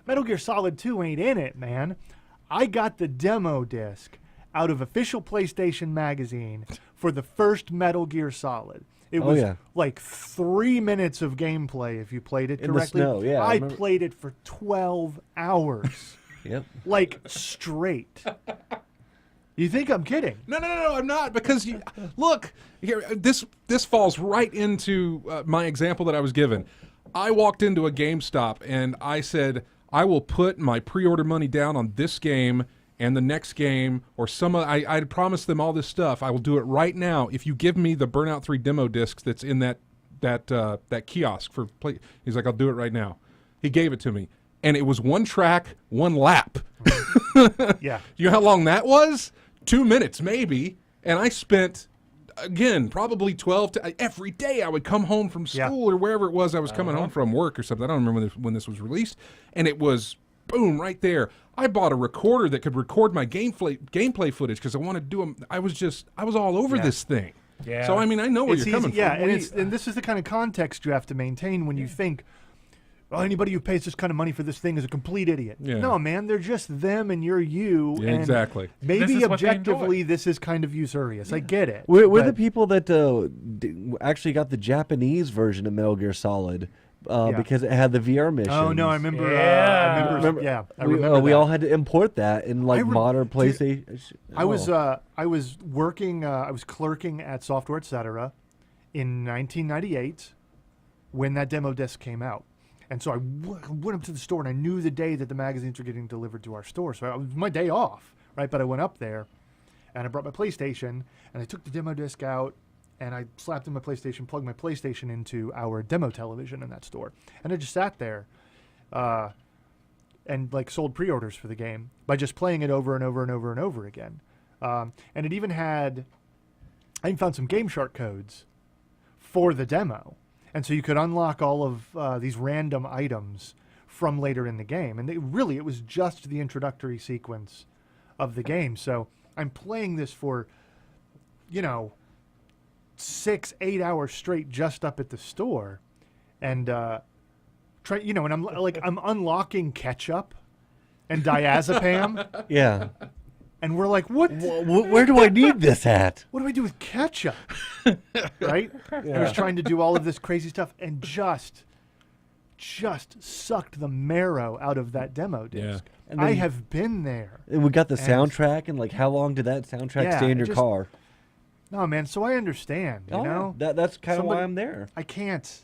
Metal Gear Solid 2 ain't in it, man. I got the demo disc out of official PlayStation magazine for the first Metal Gear Solid. It was like 3 minutes of gameplay if you played it In the correctly. snow, yeah, I I remember. played it for 12 hours. Yep. Like straight. You think I'm kidding? No, I'm not, because look here. This falls right into my example that I was given. I walked into a GameStop and I said, I will put my pre-order money down on this game and the next game, or I promised them all this stuff. I will do it right now if you give me the Burnout 3 demo disc that's in that kiosk for play. He's like, I'll do it right now. He gave it to me, and it was 1 track, 1 lap. Yeah. You know how long that was? 2 minutes maybe, and I spent, again, probably 12 to every day. I would come home from school or wherever it was I was coming home from, work or something. I don't remember when this was released, and it was boom right there. I bought a recorder that could record my gameplay footage because I wanted to do them. I was all over this thing. Yeah. So I mean, I know where It's you're coming easy, yeah, from. and this is the kind of context you have to maintain when you think, well, anybody who pays this kind of money for this thing is a complete idiot. Yeah. No, man, they're just them and you're you. Yeah, and exactly. This Maybe is what they objectively, enjoy. this is kind of usurious. I get it. We're the but- people that actually got the Japanese version of Metal Gear Solid because it had the VR missions. Oh no, I remember. Yeah. I remember. Yeah, I we, remember. we that. all had to import that in like modern dude, PlayStation. I was working. I was clerking at Software Etc. in 1998 when that demo disc came out, and so I went up to the store, and I knew the day that the magazines were getting delivered to our store. So it was my day off, right? But I went up there, and I brought my PlayStation, and I took the demo disc out, and I slapped in my PlayStation, plugged my PlayStation into our demo television in that store, and I just sat there, and like sold pre-orders for the game by just playing it over and over and over and over again. And it even had, I even found some Game Shark codes for the demo, and so you could unlock all of these random items from later in the game. And it was just the introductory sequence of the game. So I'm playing this for, 6-8 hours straight just up at the store, and and I'm like, I'm unlocking ketchup and diazepam, Yeah. and we're like, what? Where do I need this at? What do I do with ketchup? Right? I was trying to do all of this crazy stuff and just sucked the marrow out of that demo disc. And I then- have been there. And we got the And- soundtrack, and like, how long did that soundtrack Yeah, stay in it your just- car? No, man, so I understand, you know? That's kind of why Somebody- I'm there. I can't.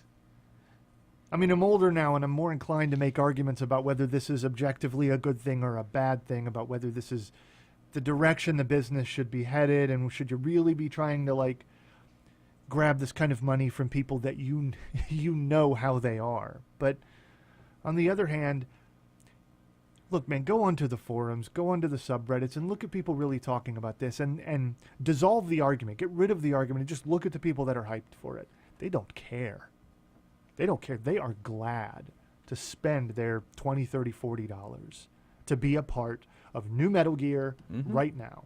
I mean, I'm older now, and I'm more inclined to make arguments about whether this is objectively a good thing or a bad thing, about whether this is the direction the business should be headed, and should you really be trying to, like, grab this kind of money from people that you know how they are. But on the other hand, look, man, go onto the forums, go onto the subreddits, and look at people really talking about this, and dissolve the argument, get rid of the argument, and just look at the people that are hyped for it. They don't care. They don't care. They are glad to spend their $20, $30, $40 to be a part of new Metal Gear right now.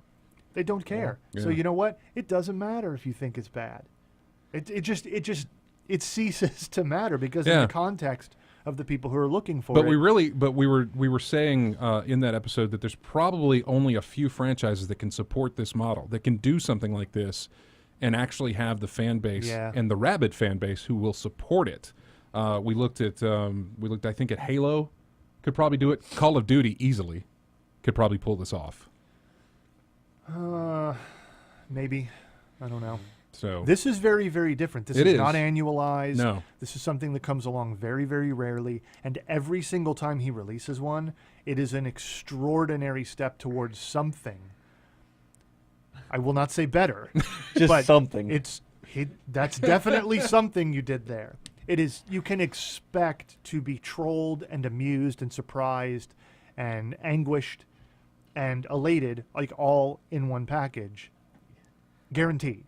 They don't care. So Yeah. you know what? It doesn't matter if you think it's bad. It ceases to matter because in Yeah. the context of the people who are looking for But it. we were saying in that episode that there's probably only a few franchises that can support this model, that can do something like this, and actually have the fan base and the rabid fan base who will support it. We looked, I think, at Halo, could probably do it. Call of Duty easily could probably pull this off. Maybe. I don't know. So This is very, very different. This It is is. not annualized. No. This is something that comes along very, very rarely. And every single time he releases one, it is an extraordinary step towards something. I will not say better. Just but something. That's definitely something you did there. It is. You can expect to be trolled and amused and surprised and anguished and elated, like all in one package. Guaranteed.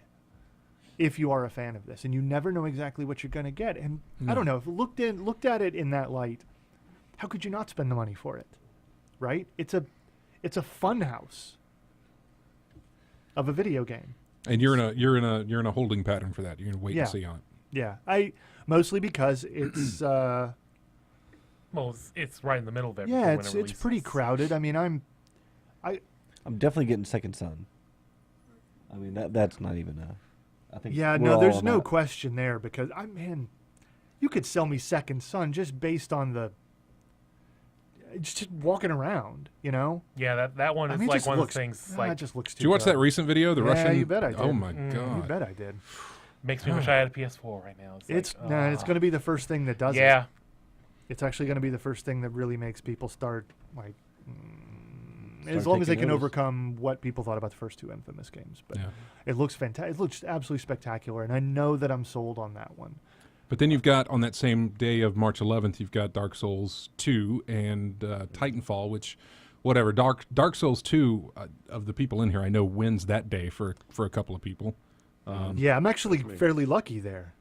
If you are a fan of this, and you never know exactly what you're going to get, and I don't know, if looked at it in that light, how could you not spend the money for it? Right? It's a fun house of a video game. and you're in a holding pattern for that. You're gonna wait Yeah. and see on it. Yeah, mostly because it's Well, it's right in the middle of everything. yeah, when it it's pretty releases. crowded. I mean, I'm definitely getting Second Son. I mean, that's not even a. I think. yeah, we're no, all there's on no that. question there because man, you could sell me Second Son just based on the just walking around, you know. Yeah, that one I is mean, it like just one looks, of the things it like just looks too Did you watch good. that recent video? The Yeah, Russian. you bet I did. Oh my Mm. god. You bet I did. makes me wish I had a PS4 right now. It's like, nah, it's going to be the first thing that does it. yeah. It's actually going to be the first thing that really makes people start like Start as long as they taking can notice. overcome what people thought about the first two Infamous games. But Yeah. it looks fantastic. It looks absolutely spectacular, and I know that I'm sold on that one. But then you've got on that same day of March 11th, you've got Dark Souls 2 and Titanfall, which, whatever. Dark Souls 2 of the people in here, I know wins that day for a couple of people. Yeah, I'm actually me. fairly lucky there.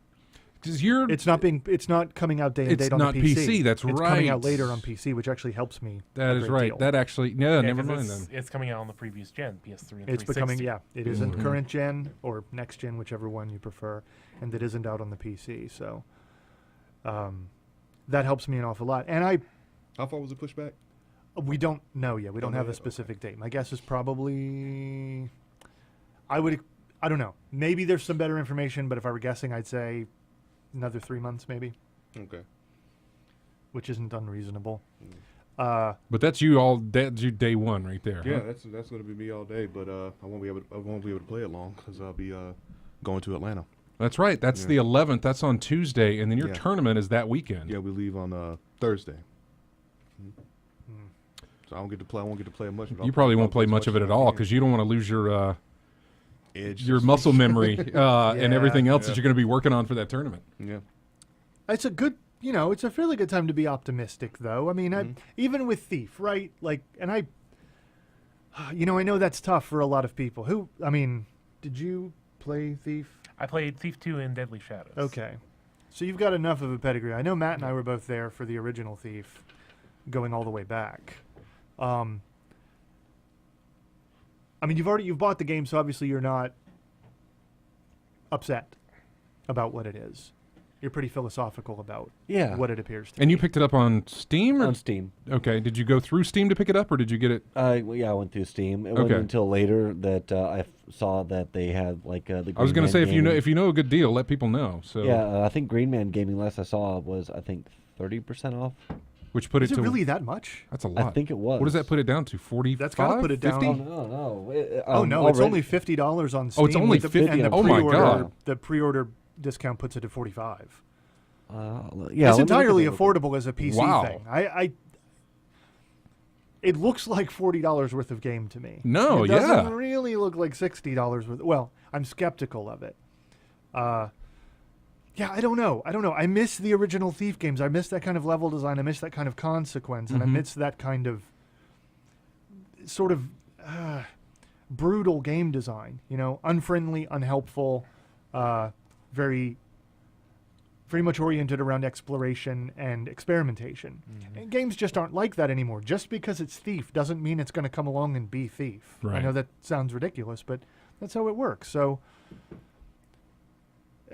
'Cause you're It's not coming out day and It's date on not the PC. PC, that's it's coming out right. later on PC, which actually helps me. that a is great right. deal. That actually yeah, Yeah, never 'cause mind it's, then. it's coming out on the previous gen, PS3 and It's 360. becoming it isn't Mhm. current gen or next gen, whichever one you prefer, and it isn't out on the PC. So that helps me an awful lot. And How far was it pushed back? we don't know yet. We don't Don't know have a yet? specific date. My guess is probably I don't know. Maybe there's some better information, but if I were guessing, I'd say another 3 months maybe, Okay. which isn't unreasonable. But that's you day one right there. Yeah, huh? that's going to be me all day, but I won't be able to play it long because I'll be going to Atlanta. That's right. That's Yeah. the 11th. That's on Tuesday, and then your Yeah. tournament is that weekend. Yeah, we leave on Thursday. So I won't get to play much. but I'll You probably I'll won't play as much of it as at I all can. because you don't want to lose your Edge. muscle memory and Yeah, everything else that yeah. you're going to be working on for that tournament. Yeah. It's a good, it's a fairly good time to be optimistic, though. I mean, Mm-hmm. even with Thief, right? Like, and I know that's tough for a lot of people. Did you play Thief? I played Thief 2 and Deadly Shadows. Okay. So you've got enough of a pedigree. I know Matt and I were both there for the original Thief, going all the way back. You've bought the game, so obviously you're not upset about what it is. You're pretty philosophical about Yeah. what it appears to And be. you picked it up on Steam? Or? On Steam. Okay. Did you go through Steam to pick it up, or did you get it? Well, yeah, I went through Steam. It wasn't Okay. until later that saw that they had the. I was Green going to Man say Gaming. if you know a good deal, let people know. So Yeah, I think Green Man Gaming last I saw was 30% off. which put Is it it to really that much? That's a lot. I think it was. What does that put it down to? 45? That's gotta put it down 50? No. Oh no, it's only $50 on Steam. Oh, it's only with the, 50? and the Oh my pre-order- God. The pre-order discount puts it at 45. Yeah, It's let me look at entirely that real quick. affordable as a PC Wow. thing. It looks like $40 worth of game to me. No, it doesn't yeah. really look like $60 worth. Well, I'm skeptical of it. Yeah, I don't know. I miss the original Thief games. I miss that kind of level design. I miss that kind of consequence, and I Mhm. miss that kind of sort of brutal game design. Unfriendly, unhelpful, very much oriented around exploration and experimentation. And games just aren't like that anymore. Just because it's Thief doesn't mean it's going to come along and be Thief. I Right. know that sounds ridiculous, but that's how it works. So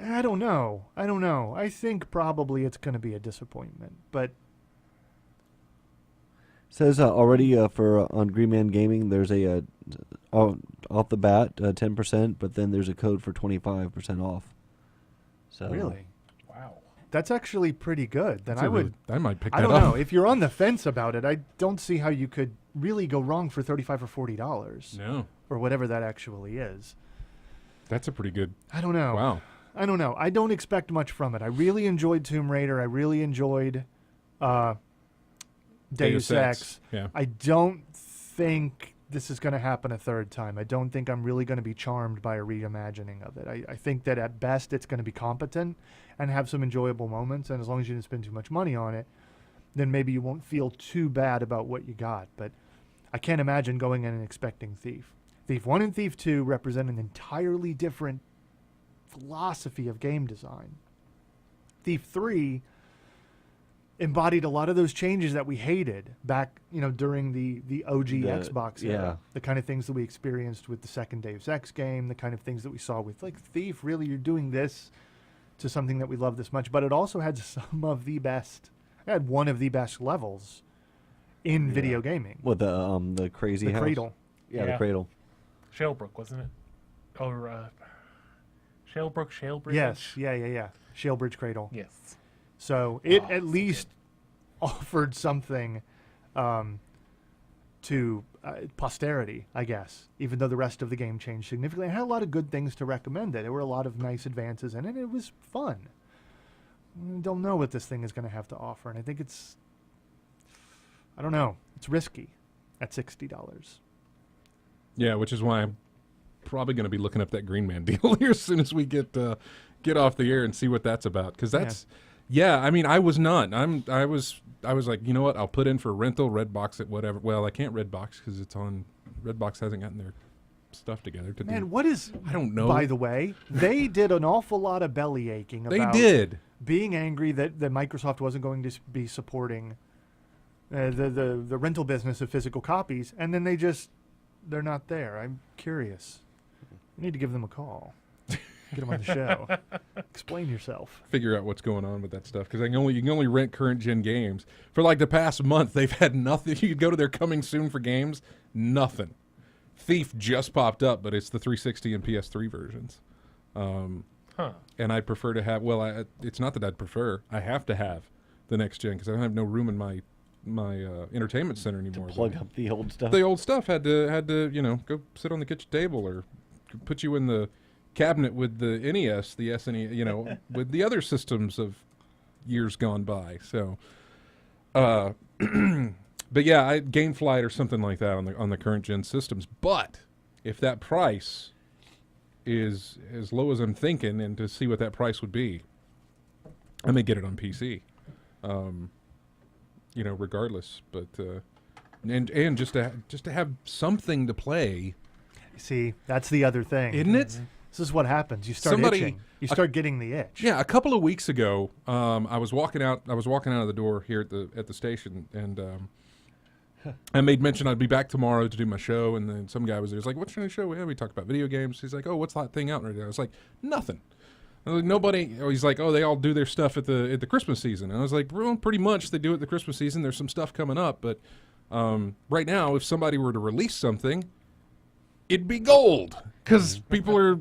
I don't know. I think probably it's going to be a disappointment, but Says already for on Green Man Gaming, there's a off the bat 10%, but then there's a code for 25% off. So really, Wow. that's actually pretty good. Then I might pick that I don't up. know. If you're on the fence about it, I don't see how you could really go wrong for $35 or $40 No. or whatever that actually is. That's a pretty good. I don't know. Wow. I don't know. I don't expect much from it. I really enjoyed Tomb Raider. I really enjoyed Deus Ex. Yeah. I don't think this is going to happen a third time. I don't think I'm really going to be charmed by a reimagining of it. I think that at best it's going to be competent and have some enjoyable moments. And as long as you didn't spend too much money on it, then maybe you won't feel too bad about what you got. But I can't imagine going in and expecting Thief. Thief 1 and Thief 2 represent an entirely different philosophy of game design. Thief 3 embodied a lot of those changes that we hated back, during the OG Xbox era. yeah. The kind of things that we experienced with the second Deus Ex game, the kind of things that we saw with like Thief. Really, you're doing this to something that we love this much, but it also had some of the best. It had one of the best levels in video gaming. What the crazy The house? cradle. Yeah, the Yeah. cradle. Shalebrook, wasn't it? Or Shalebridge? Yes, yeah. Shalebridge Cradle. Yes. So it Oh, at so least offered something to posterity, I guess, even though the rest of the game changed significantly. It had a lot of good things to recommend it. There were a lot of nice advances in it. It was fun. I don't know what this thing is going to have to offer, and I think I don't know. It's risky at $60. Yeah, which is why I'm probably going to be looking up that Green Man deal here as soon as we get off the air and see what that's about. Because that's, I mean, I was not. I was like, you know what? I'll put in for rental, Redbox it, whatever. Well, I can't Redbox because it's on. Redbox hasn't gotten their stuff together to do. Man, what is? I don't know. By the way, they did an awful lot of belly aching They about did. being angry that Microsoft wasn't going to be supporting the rental business of physical copies, and then they're not there. I'm curious. You need to give them a call. Get them on the show. Explain yourself. Figure out what's going on with that stuff because you can only rent current gen games for like the past month. They've had nothing. You could go to their coming soon for games. Nothing. Thief just popped up, but it's the 360 and PS3 versions. And I'd prefer to have. Well, it's not that I'd prefer. I have to have the next gen because I don't have no room in my entertainment center anymore. Plug up the old stuff. The old stuff had to go sit on the kitchen table or put you in the cabinet with the NES, the SNES, with the other systems of years gone by. So, but yeah, Gameflight or something like that on the current gen systems. But if that price is as low as I'm thinking, and to see what that price would be, I may get it on PC. Regardless, but and just to have something to play. See, that's the other thing, Isn't it? This is what happens. You start itching. You start getting the itch. Yeah, a couple of weeks ago, I was walking out of the door here at the station, and I made mention I'd be back tomorrow to do my show, and then some guy was there. He's like, "What's your new show?" Yeah, we talked about video games. He's like, "Oh, what's that thing out right now?" I was like, "Nothing." I was like, nobody. He's like, "Oh, they all do their stuff at the Christmas season." And I was like, "Well, pretty much they do it at the Christmas season. There's some stuff coming up, but right now, if somebody were to release something, it'd be gold because people are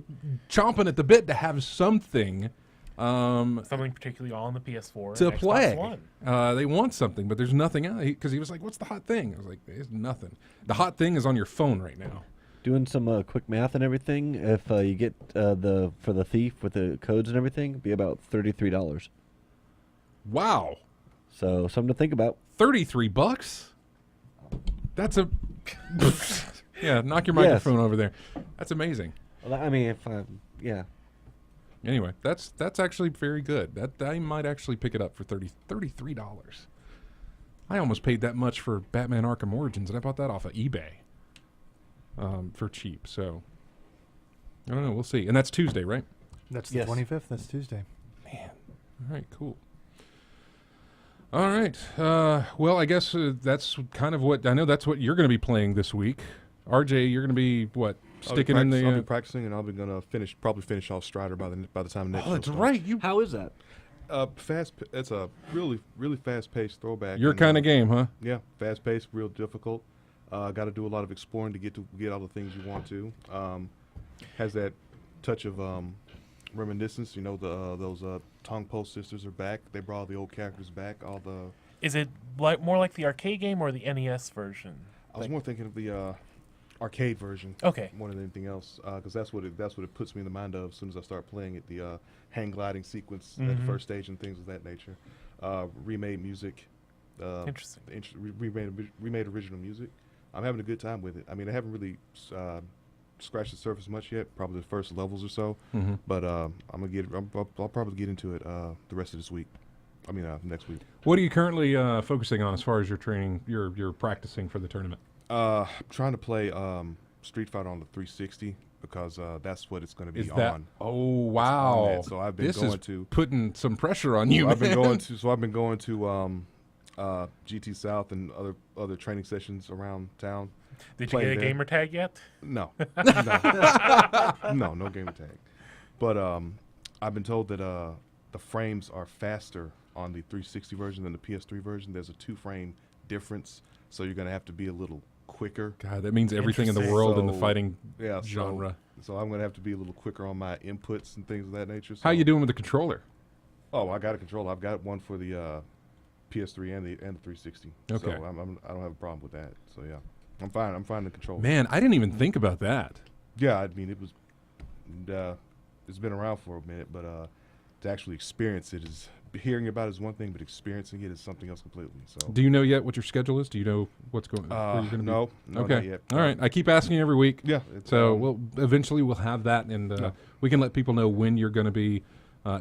chomping at the bit to have something." Something particularly on the PS4 to and Xbox play. One. They want something, but there's nothing out. Because he was like, "What's the hot thing?" I was like, "There's nothing. The hot thing is on your phone right now." Doing some quick math and everything. If you get for the Thief with the codes and everything, it'd be about $33. Wow, So something to think about. $33. That's a yeah. Knock your microphone over there. That's amazing. Well, I mean, yeah. Anyway, that's actually very good. That I might actually pick it up for $33. I almost paid that much for Batman Arkham Origins, and I bought that off of eBay for cheap. So I don't know. We'll see. And that's Tuesday, right? That's the 25th. That's Tuesday. Man. All right. Cool. All right. Well, I guess that's kind of what I know. That's what you're going to be playing this week. RJ, you're going to be what? Sticking in the. I'll be practicing, and I'll be gonna probably finish off Strider by the time next. Oh, that's starts. right. How is that? It's a really fast-paced throwback. Your kind of game, huh? Yeah, fast-paced, real difficult. Got to do a lot of exploring to get all the things you want to. Has that touch of reminiscence. Those Tongue Post sisters are back. They brought all the old characters back. Is it more like the arcade game or the NES version? I was more thinking of the arcade version. Okay. More than anything else, because that's what it puts me in the mind of as soon as I start playing it. The hang gliding sequence at the first stage and things of that nature. Remade music. Interesting. Remade original music. I'm having a good time with it. I mean, I haven't really scratched the surface much yet. Probably the first levels or so. Mm-hmm. But I'll probably get into it the rest of this week. I mean, next week. What are you currently focusing on as far as your training, your practicing for the tournament? I'm trying to play Street Fighter on the 360 because that's what it's going to be on. Oh wow! So I've been putting some pressure on you. I've been going to GT South and other training sessions around town. Did you get a gamer tag yet? No, no gamer tag. But I've been told that the frames are faster on the 360 version than the PS3 version. There's a 2-frame difference, so you're going to have to be a little quicker. God, that means everything in the Interesting. world in the So, fighting Yeah, genre. So I'm going to have to be a little quicker on my inputs and things of that nature. How so- you doing with the controller? Oh, I got a controller. I've got one for the PS3 and the 360. Okay. So I don't have a problem with that. So yeah, I'm fine. I'm fine with the controller. Man, I didn't even think about that. Yeah, I mean it was. It's been around for a minute, but to actually experience it is hearing about it is one thing, but experiencing it is something else completely. So. Do you know yet what your schedule is? Do you know what's going? Where you're gonna No, be? no, Okay. not yet. All right. I keep asking you every week. Yeah. It's, So we'll eventually have that, and Yeah. we can let people know when you're going to be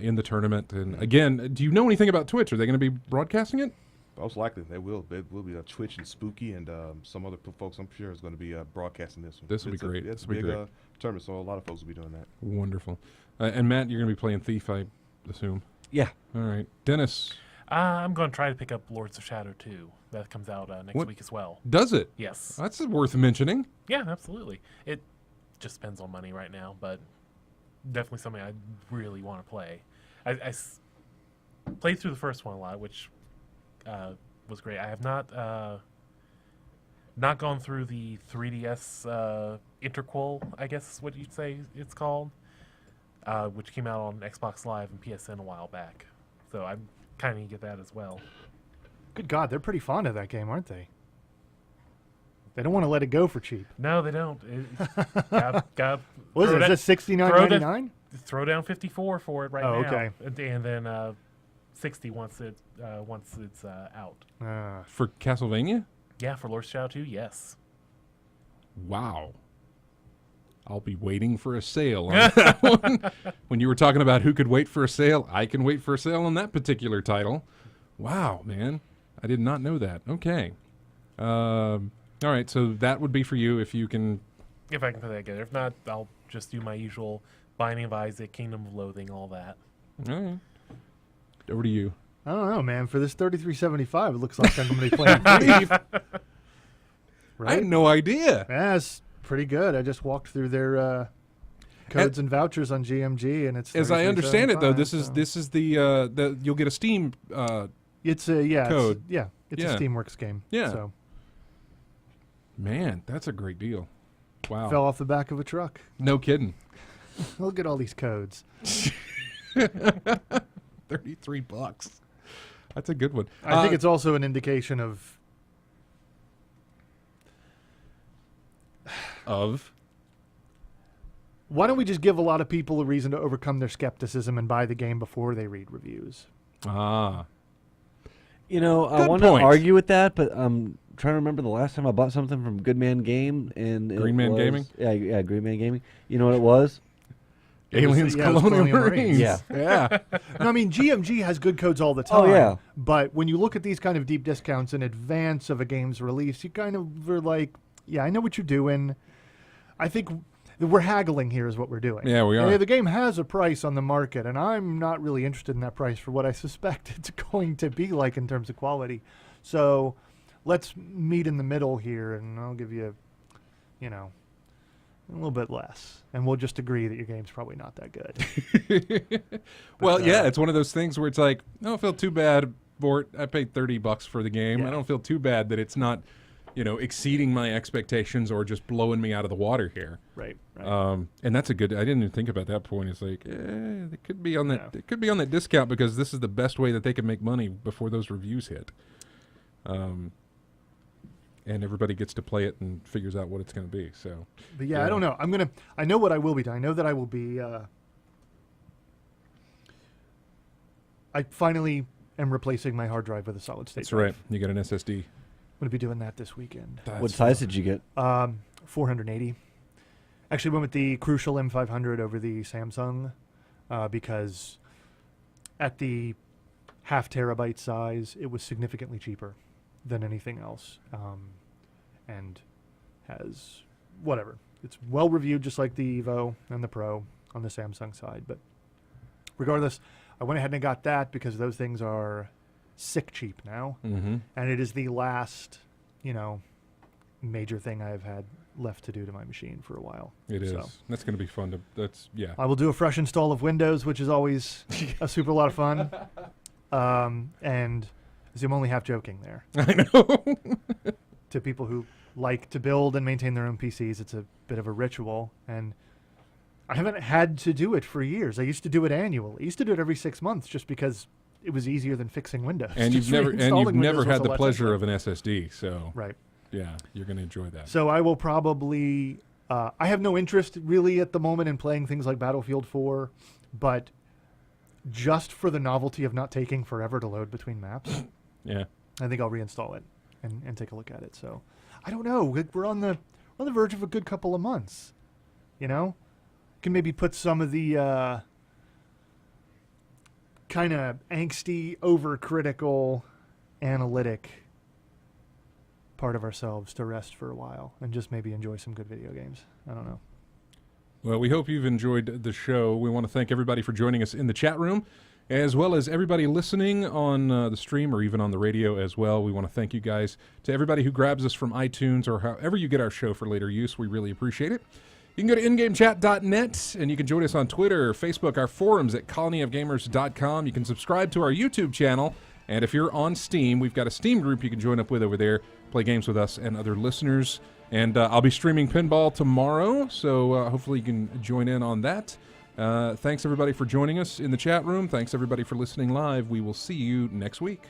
in the tournament. And again, do you know anything about Twitch? Are they going to be broadcasting it? most likely they will. It will be Twitch and Spooky and some other folks. I'm sure is going to be broadcasting this one. This will be It's a- great. It's a This will be big great. tournament, so a lot of folks will be doing that. Wonderful. And Matt, you're going to be playing Thief, I assume. Yeah. All right. Dennis, I'm going to try to pick up Lords of Shadow 2. That comes out next What? week as well. does it? Yes. That's worth mentioning. Yeah, absolutely. It just depends on money right now, but definitely something I really want to play. I played through the first one a lot, which was great. I have not gone through the 3DS interquel, I guess is what you'd say it's called, which came out on Xbox Live and PSN a while back. So I'm kind of going to get that as well. Good God, they're pretty fond of that game, aren't they? They don't want to let it go for cheap. No, they don't. Got What is it? Is it $69.99? throw down 54 for it right Oh, now. okay. And then 60 once it's out. For Castlevania? Yeah, for Lord Shadow 2, yes. Wow. I'll be waiting for a sale on that one. When you were talking about who could wait for a sale, I can wait for a sale on that particular title. Wow, man. I did not know that. Okay. All right, so that would be for you if you can. If I can put that together. If not, I'll just do my usual Binding of Isaac, Kingdom of Loathing, all that. All right. Over to you. I don't know, man. For this $33.75, it looks like I'm going to be playing Thief. I Right? had no idea. Yeah, it's pretty good. I just walked through their codes and vouchers on GMG, and it's As I understand it, though, $33.75, this is the you'll get a Steam. it's a code. It's Yeah. a Steamworks game. Yeah. So Man, that's a great deal. Wow. fell off the back of a truck. No kidding. Look at all these codes. $33. That's a good one. I think it's also an indication of why don't we just give a lot of people a reason to overcome their skepticism and buy the game before they read reviews? You know, I Good want to point. argue with that, but I'm trying to remember the last time I bought something from Good Man Game and it Green Man was- Gaming? Yeah, Green Man Gaming. You know what it was? Aliens, yeah, it was Colonial Colonial Marines. Marines. Yeah. Yeah. No, I mean, GMG has good codes all the time. Oh, yeah. But when you look at these kind of deep discounts in advance of a game's release, you kind of are like, yeah, I know what you're doing. I think we're haggling here is what we're doing. Yeah, we are. The game has a price on the market, and I'm not really interested in that price for what I suspect it's going to be like in terms of quality. So let's meet in the middle here, and I'll give you, a little bit less. And we'll just agree that your game's probably not that good. Well, yeah, it's one of those things where it's like, I don't feel too bad for it. I paid $30 for the game. Yeah. I don't feel too bad that it's not, exceeding my expectations or just blowing me out of the water here. Right. And that's a good. I didn't even think about that point. It's like, it could be on that. Yeah. It could be on that discount because this is the best way that they can make money before those reviews hit. And everybody gets to play it and figures out what it's going to be. So, But yeah, I don't know. I know what I will be doing. I know that I will be. I finally am replacing my hard drive with a solid state that's drive. right. You got an SSD. I'm going to be doing that this weekend. What size did you get? 480. Actually went with the Crucial M500 over the Samsung because at the half terabyte size, it was significantly cheaper than anything else, and has whatever. It's well reviewed, just like the Evo and the Pro on the Samsung side. But regardless, I went ahead and got that because those things are sick cheap now, Mm-hmm. and it is the last, major thing I've had left to do to my machine for a while. It is. So. That's going to be fun. Yeah. I will do a fresh install of Windows, which is always a super lot of fun. And I'm only half joking there. I know. To people who like to build and maintain their own PCs, it's a bit of a ritual. And I haven't had to do it for years. I used to do it annually. I used to do it every 6 months just because it was easier than fixing Windows. And you've Just never reinstalling Windows was had a the lot pleasure simpler. of an SSD, so Right. yeah, you're going to enjoy that. So I will probably. I have no interest really at the moment in playing things like Battlefield 4, but just for the novelty of not taking forever to load between maps, Yeah. I think I'll reinstall it and take a look at it. So I don't know. We're on the verge of a good couple of months. You know, can maybe put some of the kind of angsty, overcritical, analytic part of ourselves to rest for a while and just maybe enjoy some good video games. I don't know. Well, we hope you've enjoyed the show. We want to thank everybody for joining us in the chat room, as well as everybody listening on the stream or even on the radio as well. We want to thank you guys. To everybody who grabs us from iTunes or however you get our show for later use, we really appreciate it. You can go to ingamechat.net, and you can join us on Twitter, Facebook, our forums at colonyofgamers.com. You can subscribe to our YouTube channel, and if you're on Steam, we've got a Steam group you can join up with over there, play games with us and other listeners. And I'll be streaming pinball tomorrow, so hopefully you can join in on that. Thanks, everybody, for joining us in the chat room. Thanks, everybody, for listening live. We will see you next week.